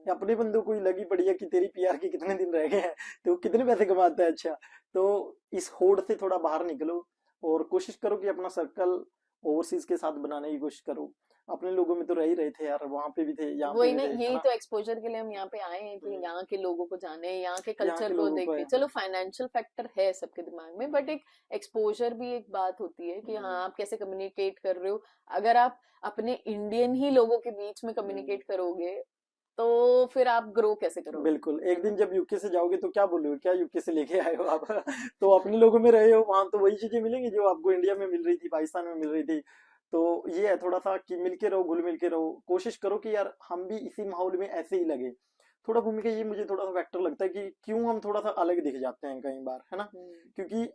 अपने बंदों को ही लगी पड़ी है कि तेरी पीआर के कितने दिन रह गए हैं, तो कितने पैसे कमाता है। अच्छा, तो इस होड़ से थोड़ा बाहर निकलो और कोशिश करो कि अपना सर्कल ओवरसीज के साथ बनाने की कोशिश करो। अपने लोगों में तो रह ही रहे थे यार, वहां पे भी थे, यहाँ पे वही भी ना, थे, है यही ना। तो एक्सपोजर के लिए हम यहाँ पे आए हैं कि हम्म, यहाँ के लोगों को जाने, यहाँ के यहाँ कल्चर के को लोगों को देखे। है। चलो फाइनेंशियल फैक्टर है सबके दिमाग में, बट एक एक्सपोजर भी एक बात होती है कि हाँ आप कैसे कम्युनिकेट कर रहे हो। अगर आप अपने इंडियन ही लोगों के बीच में कम्युनिकेट करोगे तो फिर आप ग्रो कैसे करोगे? बिल्कुल, एक दिन जब यूके से जाओगे तो क्या बोलोगे, क्या यूके से लेके आए हो आप? तो अपने लोगों में रहे हो, वहां तो वही चीजें मिलेंगी जो आपको इंडिया में मिल रही थी, पाकिस्तान में मिल रही थी। तो ये है थोड़ा सा कि मिल के रहो, घुल मिल के रहो, कोशिश करो कि यार हम भी इसी माहौल में ऐसे ही लगे। थोड़ा भूमिका ये मुझे थोड़ा सा फैक्टर लगता है कि क्यों हम थोड़ा सा अलग दिख जाते हैं कई बार, है ना। क्योंकि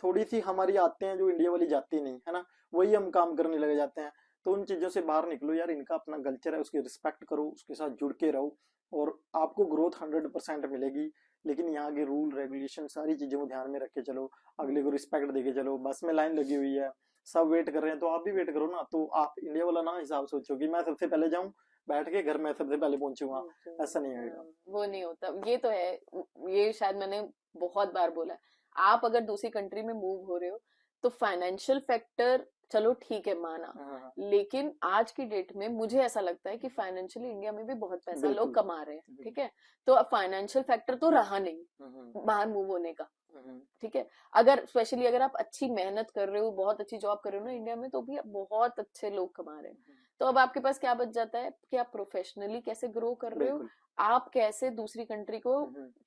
थोड़ी सी हमारी आते हैं जो इंडिया वाली जाती नहीं, है ना, वही हम काम करने लगे जाते हैं। तो उन चीजों से बाहर निकलो यार, इनका अपना कल्चर है, उसकी रिस्पेक्ट करो, उसके साथ जुड़ के रहो और आपको ग्रोथ 100% मिलेगी। लेकिन यहाँ के रूल रेगुलेशन सारी चीजों को ध्यान में रख के चलो, अगले को रिस्पेक्ट देके चलो। बस में लाइन लगी हुई है, सब वेट कर रहे हैं, तो आप भी वेट करो ना। तो आप इंडिया वाला ना हिसाब सोचो कि मैं सबसे पहले जाऊं, बैठ के घर में सबसे पहले पहुंचूंगा, ऐसा नहीं होगा। वो नहीं होता, ये तो है। ये शायद मैंने बहुत बार बोला है। आप अगर दूसरी कंट्री में मूव हो रहे हो तो फाइनेंशियल फैक्टर चलो ठीक है माना, हाँ, लेकिन आज की डेट में मुझे ऐसा लगता है कि फाइनेंशियली इंडिया में भी बहुत पैसा बिल्कुल लोग कमा रहे हैं, बिल्कुल। ठीक है। तो फाइनेंशियल फैक्टर तो रहा नहीं बाहर मूव होने का, ठीक है। अगर स्पेशली अगर आप अच्छी मेहनत कर रहे हो, बहुत अच्छी जॉब कर रहे हो ना इंडिया में, तो भी आप बहुत अच्छे लोग कमा रहे हैं। तो अब आपके पास क्या बच जाता है कि आप प्रोफेशनली कैसे ग्रो कर रहे हो, बिल्कुल आप कैसे दूसरी कंट्री को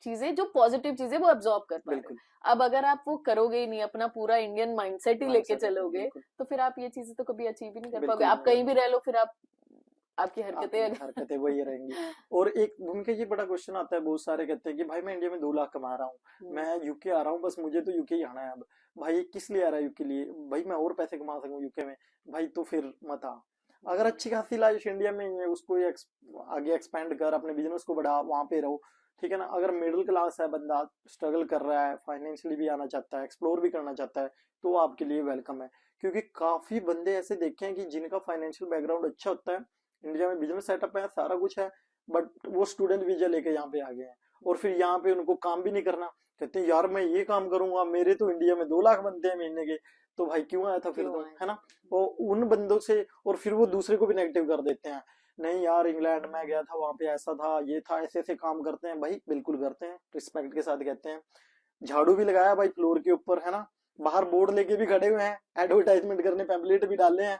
चीजें, जो पॉजिटिव चीजें वो अब्सॉर्ब कर पा रहे हो। बिल्कुल। अब अगर आप वो करोगे ही नहीं, अपना पूरा इंडियन माइंडसेट ही लेके माइंडसेट है, चलोगे, बिल्कुल तो फिर आप ये चीजें तो कभी अचीव ही नहीं कर पाओगे। बिल्कुल आप नहीं कहीं होगा। भी रह लो, फिर आप आपकी आपकी हरकतें हरकतें वही रहेंगी। और एक भूमिका ये बड़ा क्वेश्चन आता है, बहुत सारे कहते हैं कि भाई मैं इंडिया में 2 लाख कमा रहा हूँ, मैं यूके आ रहा हूँ, बस मुझे तो यूके ही आना है। अब भाई किस लिए आ रहा है यूके लिए? भाई मैं और पैसे कमा सकूं यूके में। भाई तो फिर मत आ। अगर अच्छी खासी लाइफ इंडिया में ही है, उसको आगे एक्सपेंड कर, अपने बिजनेस को बढ़ा, वहां पे रहो, ठीक है ना। अगर मिडिल क्लास है बंदा, स्ट्रगल कर रहा है, फाइनेंशियली भी आना चाहता है, एक्सप्लोर भी करना चाहता है, तो आपके लिए वेलकम है। क्योंकि काफी बंदे ऐसे देखे हैं कि जिनका फाइनेंशियल बैकग्राउंड अच्छा होता है, इंडिया में बिजनेस सेटअप है, सारा कुछ है, बट वो स्टूडेंट वीजा लेके यहाँ पे आ गए हैं और फिर यहाँ पे उनको काम भी नहीं करना। कहते हैं यार मैं ये काम करूंगा, मेरे तो इंडिया में 2 लाख बनते हैं महीने के, तो भाई क्यों आया था फिर तो, है ना। वो उन बंदों से, और फिर वो दूसरे को भी नेगेटिव कर देते हैं। नहीं यार इंग्लैंड में गया था, वहां पे ऐसा था, ये था, ऐसे ऐसे काम करते हैं। भाई बिल्कुल करते हैं, रिस्पेक्ट के साथ कहते हैं। झाड़ू भी लगाया भाई फ्लोर के ऊपर, है ना। बाहर बोर्ड लेके भी खड़े हुए हैं, एडवर्टाइजमेंट करने पैम्पलेट भी डाले हैं,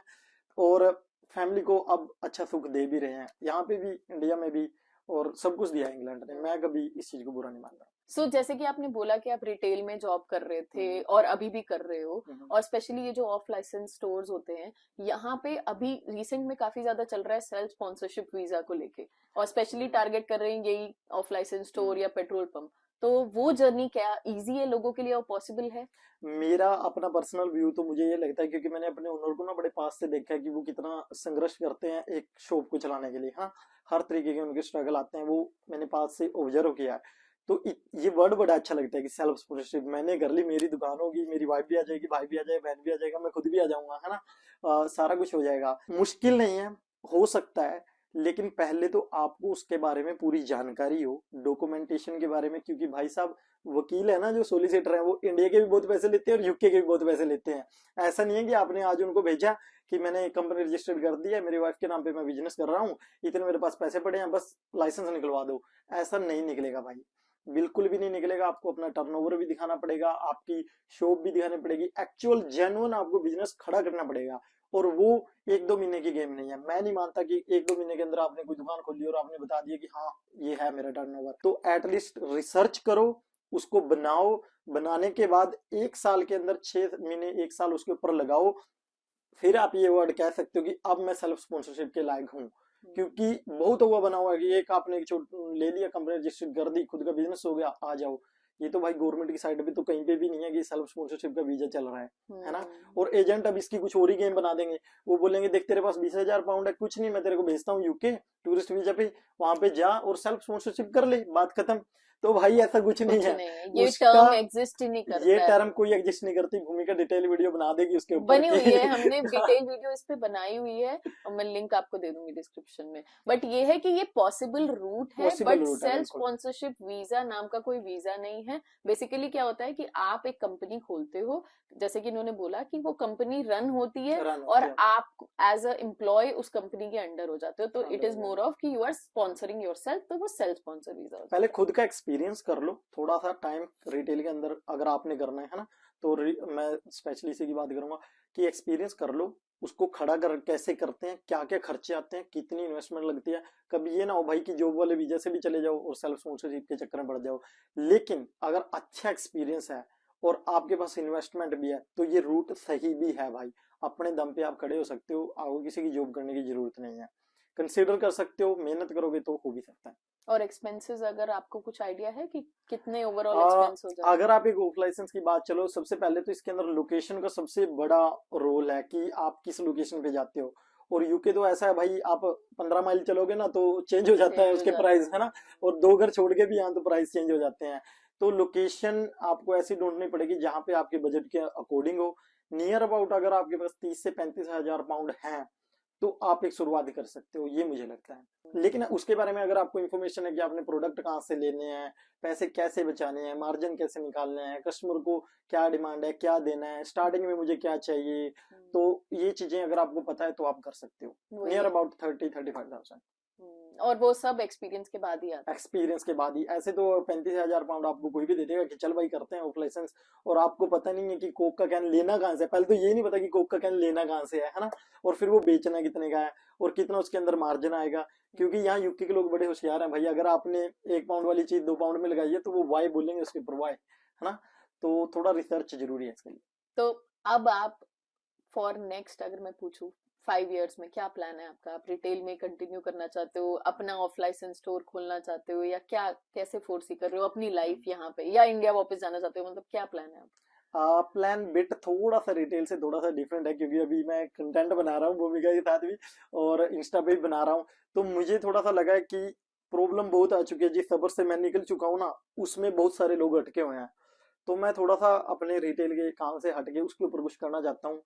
और फैमिली को अब अच्छा सुख दे भी रहे हैं, यहाँ पे भी इंडिया में भी। और सब कुछ दिया है इंग्लैंड ने, मैं कभी इस चीज को बुरा नहीं मानता। जैसे कि आपने बोला कि आप रिटेल में जॉब कर रहे थे और अभी भी कर रहे हो, और स्पेशली ये जो ऑफ लाइसेंस स्टोर्स होते हैं, यहाँ पे अभी रिसेंट में काफी ज्यादा चल रहा है सेल्फ स्पॉन्सरशिप वीजा को लेके, और स्पेशली टारगेट कर रहे हैं यही ऑफ लाइसेंस स्टोर या पेट्रोल पंप। तो वो जर्नी क्या इजी है लोगों के लिए और पॉसिबल है? मेरा अपना पर्सनल व्यू तो मुझे ये लगता है, क्योंकि मैंने अपने ओनर को ना बड़े पास से देखा है कि वो कितना संघर्ष करते हैं एक शॉप को चलाने के लिए। हाँ, हर तरीके के उनके स्ट्रगल आते हैं, वो मैंने पास से ऑब्जर्व किया है। तो ये वर्ड बड़ा अच्छा लगता है कि सेल्फ स्पॉन्सरशिप मैंने कर ली, मेरी दुकान होगी, मेरी वाइफ भी आ जाएगी, भाई भी आ जाएगा, बहन भी आ जाएगा, मैं खुद भी आ जाऊंगा, है ना। सारा कुछ हो जाएगा। मुश्किल नहीं है, हो सकता है, लेकिन पहले तो आपको उसके बारे में पूरी जानकारी हो, डॉक्यूमेंटेशन के बारे में। क्योंकि भाई साहब वकील है ना, जो सोलिसिटर है, वो इंडिया के भी बहुत पैसे लेते हैं और यूके के भी बहुत पैसे लेते हैं। ऐसा नहीं है कि आपने आज उनको भेजा कि मैंने कंपनी रजिस्टर्ड कर दी है, मेरी वाइफ के नाम पे मैं बिजनेस कर रहा हूँ, इतने मेरे पास पैसे पड़े हैं, बस लाइसेंस निकलवा दो। ऐसा नहीं निकलेगा भाई, बिल्कुल भी नहीं निकलेगा। आपको अपना टर्नओवर भी दिखाना पड़ेगा, आपकी शॉप भी दिखानी पड़ेगी, एक्चुअल जेन्युइन आपको बिजनेस खड़ा करना पड़ेगा। और वो 1-2 महीने की गेम नहीं है। मैं नहीं मानता कि 1-2 महीने के अंदर आपने कोई दुकान खोली और आपने बता दिया कि हाँ ये है मेरा टर्नओवर। तो एटलीस्ट रिसर्च करो, उसको बनाओ, बनाने के बाद 1 साल के अंदर 6 महीने 1 साल उसके ऊपर लगाओ, फिर आप ये वर्ड कह सकते हो कि अब मैं सेल्फ स्पॉन्सरशिप के लायक हूँ। क्योंकि बहुत हुआ बना हुआ है कि एक आपने एक ले लिया, कंपनी रजिस्टर्ड कर दी, खुद का बिजनेस हो गया, आ जाओ। ये तो भाई गवर्नमेंट की साइड पे तो कहीं पे भी नहीं है कि सेल्फ स्पॉन्सरशिप का वीजा चल रहा है ना। और एजेंट अब इसकी कुछ और ही गेम बना देंगे। वो बोलेंगे देख तेरे पास 20,000 पाउंड है, कुछ नहीं, मैं तेरे को भेजता हूँ यूके टूरिस्ट वीजा पे, वहां पे जा और सेल्फ स्पॉन्सरशिप कर ले, बात खत्म। तो भाई ऐसा कुछ नहीं कुछ है। नहीं है, ये उसका टर्म एग्जिस्ट ही नहीं ये करता है। टर्म कोई एग्जिस्ट नहीं करती। भूमिका डिटेल वीडियो बना देगी उसके ऊपर बनी कि हुई है, हमने डिटेल वीडियो इस पे बनाई हुई है और मैं लिंक आपको दे दूंगी डिस्क्रिप्शन में। बट ये है कि ये पॉसिबल रूट है, पॉसिबल बट रूट है, सेल्फ बिल्कुल। स्पॉन्सरशिप वीजा नाम का कोई वीजा नहीं है। बेसिकली क्या होता है कि आप एक कंपनी खोलते हो, जैसे कि इन्होंने बोला कि वो कंपनी रन होती है रन और होती है। आप एज अ एम्प्लॉय उस कंपनी के अंडर हो जाते हो, तो इट इज मोर ऑफ कि यू आर स्पॉन्सरिंग योरसेल्फ, तो वो सेल्फ स्पॉन्सर वीजा होता पहले है। खुद का एक्सपीरियंस कर लो, थोड़ा सा टाइम रिटेल के अंदर अगर आपने करना है ना, तो मैं स्पेशली इसी की बात करूंगा कि एक्सपीरियंस कर लो, उसको खड़ा कर कैसे करते हैं, क्या क्या खर्चे आते हैं, कितनी इन्वेस्टमेंट लगती है। कभी ये ना हो भाई कि जॉब वाले वीजा से भी चले जाओ और सेल्फ स्पॉन्सरशिप के चक्कर में पड़ जाओ। लेकिन अगर अच्छा एक्सपीरियंस है और आपके पास इन्वेस्टमेंट भी है तो ये रूट सही भी है भाई। अपने दम पे आप खड़े हो सकते हो, आपको किसी की जॉब करने की जरूरत नहीं है। कंसिडर कर सकते हो, मेहनत करोगे तो हो भी सकता है। और एक्सपेंसेस अगर आपको कुछ आइडिया है कि कितने ओवरऑल आ, एक्सपेंस हो जाते अगर आप एक ऑफ लाइसेंस की बात, चलो सबसे पहले तो इसके अंदर लोकेशन का सबसे बड़ा रोल है कि आप किस लोकेशन पे जाते हो। और यूके तो ऐसा है भाई, आप 15 माइल चलोगे ना तो चेंज हो हैं? जाता है चेंज हो उसके जाता प्राइस, है। है ना। और 2 घर छोड़ के भी यहाँ तो प्राइस चेंज हो जाते हैं। तो लोकेशन आपको ऐसी ढूंढनी पड़ेगी जहां पे आपके बजट के अकॉर्डिंग हो। नियर अबाउट अगर आपके पास 30 से 35 हजार पाउंड है तो आप एक शुरुआत कर सकते हो, ये मुझे लगता है। लेकिन उसके बारे में अगर आपको इन्फॉर्मेशन है कि आपने प्रोडक्ट कहाँ से लेने हैं, पैसे कैसे बचाने हैं, मार्जिन कैसे निकालने हैं, कस्टमर को क्या डिमांड है, क्या देना है, स्टार्टिंग में मुझे क्या चाहिए, तो ये चीजें अगर आपको पता है तो आप कर सकते हो। वही नियर है। अबाउट 30-35,000 और वो सब एक्सपीरियंस के बाद ही आता है। एक्सपीरियंस के बाद ही। ऐसे तो 35,000 पाउंड आपको कोई भी दे देगा कि चल भाई करते हैं ऑफ लाइसेंस, और आपको पता नहीं है कि कोक का कैन लेना कहाँ से है। पहले तो ये नहीं पता कि कोक का कैन लेना कहाँ से है ना। और फिर वो बेचना कितने का है और कितना उसके अंदर मार्जिन आएगा। क्योंकि यहाँ यूके के लोग बड़े होशियार हैं भाई, अगर आपने 1 पाउंड वाली चीज 2 पाउंड में लगाई है तो वो वाई बोलेंगे उसके ऊपर वाई, है ना। तो थोड़ा रिसर्च जरूरी है इसके लिए। तो अब आप फॉर नेक्स्ट अगर मैं पूछूं 5 इयर्स में क्या प्लान है आपका? आप रिटेल में कंटिन्यू करना चाहते हो, अपना ऑफ लाइसेंस स्टोर खोलना चाहते हो, या क्या कैसे फोर्सी कर रहे हो अपनी लाइफ यहाँ पे, या इंडिया वापस जाना चाहते हो? मतलब क्या प्लान है आप? प्लान बिट थोड़ा सा रिटेल से थोड़ा सा डिफरेंट है, क्योंकि अभी मैं कंटेंट बना रहा हूँ भूमिका के साथ भी और इंस्टा पे भी बना रहा हूँ। तो मुझे थोड़ा सा लगा है कि प्रॉब्लम बहुत आ चुकी है, जिस सबर से मैं निकल चुका हूँ ना उसमें बहुत सारे लोग अटके हुए हैं। तो मैं थोड़ा सा अपने रिटेल के काम से हटके उसके ऊपर कुछ करना चाहता हूँ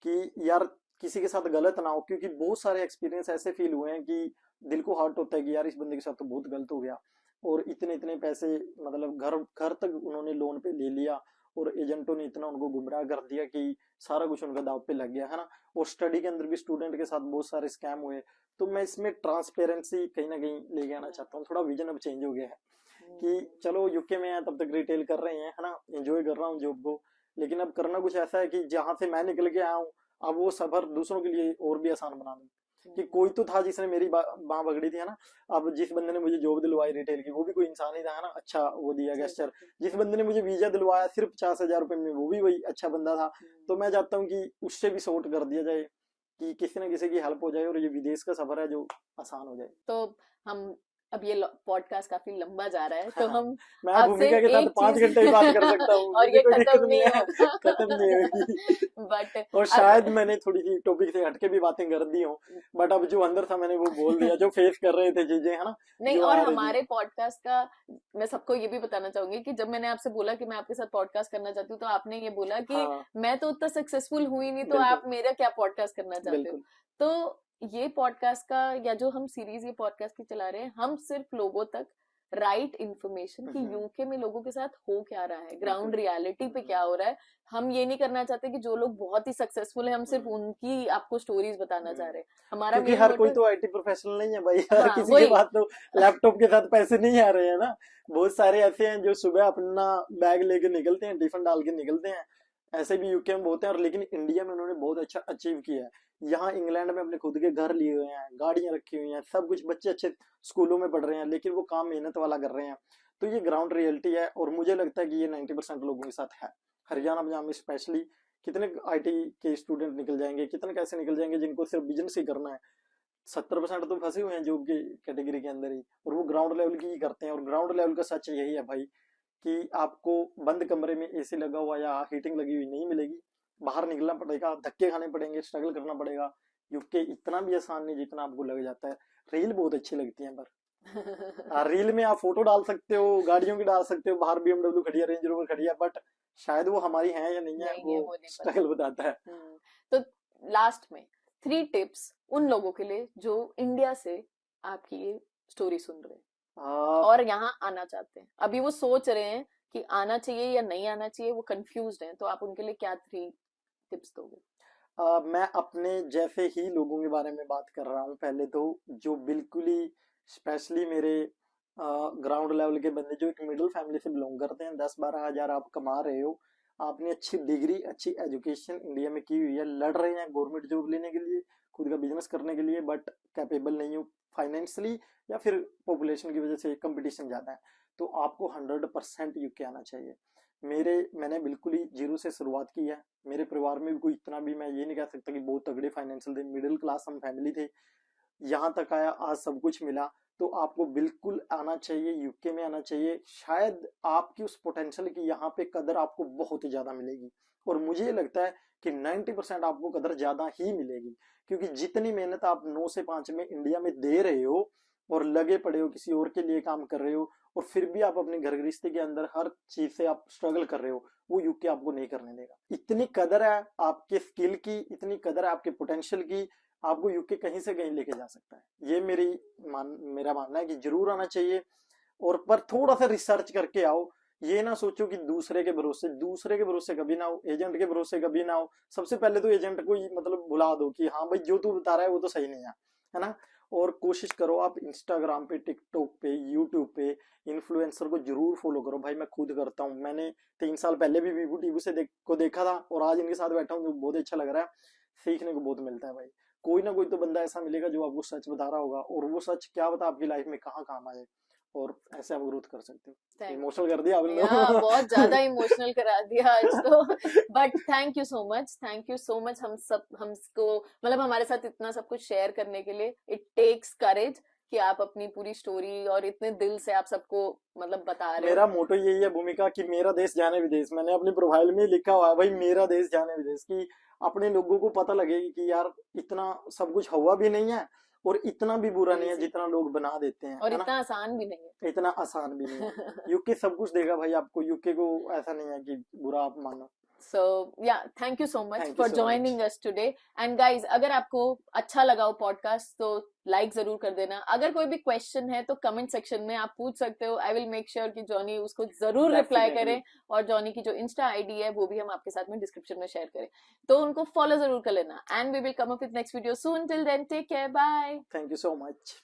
कि यार किसी के साथ गलत ना हो। क्योंकि बहुत सारे एक्सपीरियंस ऐसे फील हुए हैं कि दिल को हर्ट होता है कि यार इस बंदे के साथ तो बहुत गलत हो गया। और इतने इतने पैसे, मतलब घर घर तक उन्होंने लोन पे ले लिया और एजेंटों ने इतना उनको गुमराह कर दिया कि सारा कुछ उनका दाव पे लग गया, है ना। और स्टडी के अंदर भी स्टूडेंट के साथ बहुत सारे स्कैम हुए। तो मैं इसमें ट्रांसपेरेंसी कहीं ना कहीं लेके आना चाहता हूँ। थोड़ा विजन अब चेंज हो गया है कि चलो यूके में है तब तक रिटेल कर रहे हैं, है ना, एंजॉय कर रहा हूँ जॉब को। लेकिन अब करना कुछ ऐसा है कि जहां से मैं निकल के आया हूँ अब वो सफर दूसरों के लिए और भी आसान बना दूं। कि कोई तो था जिसने मेरी बाह पकड़ी थी, है ना। अब जिस बंदे ने मुझे जॉब दिलवाई रिटेल की वो भी कोई इंसान ही था, है ना, अच्छा वो दिया गेस्चर। जिस बंदे ने मुझे वीजा दिलवाया सिर्फ 50,000 रुपए में, वो भी वही अच्छा बंदा था। तो मैं चाहता हूँ कि उससे भी सॉर्ट कर दिया जाए कि किसी ना किसी की हेल्प हो जाए और ये विदेश का सफर है जो आसान हो जाए। तो हम अब ये पॉडकास्ट काफी लंबा जा रहा है, तो हाँ, हम मैं आपसे भूमिका के साथ एक 5 घंटे ही बात कर चीज सकता हूँ, और मुझे ये कोई दिक्कत खत्म नहीं नहीं है। होगा। खत्म नहीं होगी। बट और अब शायद मैंने थोड़ी सी टॉपिक से हटके भी बातें कर दी हूँ, बट अब जो अंदर था मैंने वो बोल दिया, जो फेस कर रहे थे चीजें, है ना, नहीं, जो और आ रही थी। हमारे पॉडकास्ट का मैं सबको ये भी बताना चाहूंगी कि जब मैंने आपसे बोला कि मैं आपके साथ पॉडकास्ट करना चाहती हूँ, तो आपने ये बोला कि हाँ, मैं तो उतना सक्सेसफुल हुई नहीं, तो बिल्कुल आप मेरा क्या पॉडकास्ट करना चाहते हो? बिल्कुल। तो ये पॉडकास्ट का, या जो हम सीरीज ये पॉडकास्ट की चला रहे हैं, हम सिर्फ लोगों तक राइट इन्फॉर्मेशन कि यूके में लोगों के साथ हो क्या रहा है, ग्राउंड रियलिटी पे क्या हो रहा है। हम ये नहीं करना चाहते कि जो लोग बहुत ही सक्सेसफुल है हम सिर्फ उनकी आपको स्टोरीज बताना चाह रहे हैं। हमारा क्योंकि मेन हर कोई मोटिव, तो आईटी प्रोफेशनल नहीं है भाई, हर हाँ किसी के वही, पास तो लैपटॉप के साथ पैसे नहीं आ रहे हैं ना। बहुत सारे ऐसे हैं जो सुबह अपना बैग लेके निकलते हैं, टिफिन डाल के निकलते हैं। ऐसे भी यूके में बहुत हैं। और लेकिन इंडिया में उन्होंने बहुत अच्छा अचीव किया है। यहाँ इंग्लैंड में अपने खुद के घर लिए हुए हैं, गाड़ियां रखी हुई हैं, सब कुछ, बच्चे अच्छे स्कूलों में पढ़ रहे हैं, लेकिन वो काम मेहनत वाला कर रहे हैं। तो ये ग्राउंड रियलिटी है और मुझे लगता है कि ये 90% लोगों के साथ है। हरियाणा पंजाब में स्पेशली कितने आईटी के स्टूडेंट निकल जाएंगे, कितने कैसे निकल जाएंगे जिनको सिर्फ बिजनेस ही करना है। 70% तो फंसे हुए हैं जॉब की कैटेगरी के अंदर ही, और वो ग्राउंड लेवल की ही करते हैं। और ग्राउंड लेवल का सच यही है भाई कि आपको बंद कमरे में एसी लगा हुआ या हीटिंग लगी हुई नहीं मिलेगी। बाहर निकलना पड़ेगा, धक्के खाने पड़ेंगे, स्ट्रगल करना पड़ेगा। यूके इतना भी आसान नहीं जितना आपको लग जाता है। रील बहुत अच्छी लगती है पर रील में आप फोटो डाल सकते हो, गाड़ियों की डाल सकते हो, बाहर BMW खड़ी है, रेंज रोवर खड़ी है, बट शायद वो हमारी है या नहीं है, नहीं, वो नहीं पता। स्ट्रगल बताता है। तो लास्ट में 3 टिप्स उन लोगों के लिए जो इंडिया से आपकी ये स्टोरी सुन रहे हैं आ, और यहाँ आना चाहते हैं, अभी वो सोच रहे हैं कि आना चाहिए या नहीं आना चाहिए, वो कंफ्यूज्ड हैं, तो आप उनके लिए क्या 3 टिप्स दोगे? मैं अपने जैसे ही लोगों के बारे में बात कर रहा हूँ। पहले तो जो बिल्कुल ही स्पेशली मेरे ग्राउंड लेवल के बंदे जो एक मिडिल फैमिली से बिलोंग करते हैं, 10-12 हज़ार आप कमा रहे हो, आपने अच्छी डिग्री अच्छी एजुकेशन इंडिया में की हुई है, लड़ रहे हैं गवर्नमेंट जॉब लेने के लिए, खुद का बिजनेस करने के लिए, बट कैपेबल नहीं हो फाइनेंशियली या फिर पॉपुलेशन की वजह से कंपटीशन ज़्यादा है, तो आपको 100% यूके आना चाहिए। मैंने बिल्कुल ही जीरो से शुरुआत की है। मेरे परिवार में भी कोई इतना भी, मैं ये नहीं कह सकता कि बहुत तगड़े फाइनेंशियल थे, मिडिल क्लास हम फैमिली थे, यहाँ तक आया, आज सब कुछ मिला। तो आपको बिल्कुल आना चाहिए, यूके में आना चाहिए। शायद आपकी उस पोटेंशियल की यहाँ पे कदर आपको बहुत ही ज्यादा मिलेगी, और मुझे लगता है कि 90% आपको कदर ज्यादा ही मिलेगी, क्योंकि जितनी मेहनत आप 9 से 5 में इंडिया में दे रहे हो और लगे पड़े हो, किसी और के लिए काम कर रहे हो, और फिर भी आप अपने घर गृहस्थी के अंदर हर चीज से आप स्ट्रगल कर रहे हो, वो यूके आपको नहीं करने देगा। इतनी कदर है आपके स्किल की, इतनी कदर है आपके पोटेंशियल की, आपको यूके कहीं से कहीं लेके जा सकता है। ये मेरा मानना है कि जरूर आना चाहिए, और पर थोड़ा सा रिसर्च करके आओ। ये ना सोचो कि दूसरे के भरोसे कभी ना हो, एजेंट के भरोसे कभी ना हो। सबसे पहले तो एजेंट को ही मतलब भुला दो कि हाँ भाई जो तू बता रहा है वो तो सही नहीं है ना। और कोशिश करो आप इंस्टाग्राम पे, टिकटॉक पे, यूट्यूब पे इन्फ्लुएंसर को जरूर फॉलो करो। भाई मैं खुद करता हूँ, मैंने 3 साल पहले भी वीवू टीवी से देखा था, और आज इनके साथ बैठा हूँ तो बहुत अच्छा लग रहा है। सीखने को बहुत मिलता है भाई। कोई ना कोई तो बंदा ऐसा मिलेगा जो आपको सच बता रहा होगा, और वो सच क्या बता आपकी लाइफ में कहाँ काम आए, और ऐसे आप ग्रोथ कर सकते हो। इमोशनल कर दिया आपने तो बहुत ज्यादा इमोशनल करा दिया आज तो। But thank you so much हमको मतलब हमारे साथ इतना सब कुछ शेयर करने के लिए। इट टेक्स करेज कि आप अपनी पूरी स्टोरी और इतने दिल से आप सबको मतलब बता रहे हो। मेरा मोटो यही है भूमिका कि मेरा देश जाने विदेश। मैंने अपनी प्रोफाइल में लिखा हुआ है भाई मेरा देश जाने विदेश, की अपने लोगों को पता लगे कि यार इतना सब कुछ हुआ भी नहीं है, और इतना भी बुरा नहीं है जितना लोग बना देते हैं, और है ना। इतना आसान भी नहीं है, इतना आसान भी नहीं है। यूके सब कुछ देगा भाई आपको, यूके को ऐसा नहीं है कि बुरा आप मानो। So yeah, thank you so much thank you for so joining much. us today. And guys, अगर आपको अच्छा लगा हो पॉडकास्ट तो लाइक जरूर कर देना। अगर कोई भी क्वेश्चन है तो कमेंट सेक्शन में आप पूछ सकते हो। आई विल मेक श्योर कि जॉनी उसको जरूर रिप्लाई करे, और जॉनी की जो इंस्टा आईडी है वो भी हम आपके साथ में डिस्क्रिप्शन में शेयर करें, तो उनको फॉलो जरूर कर लेना। And we will come up with next video soon. Till then take care, bye. Thank you so much.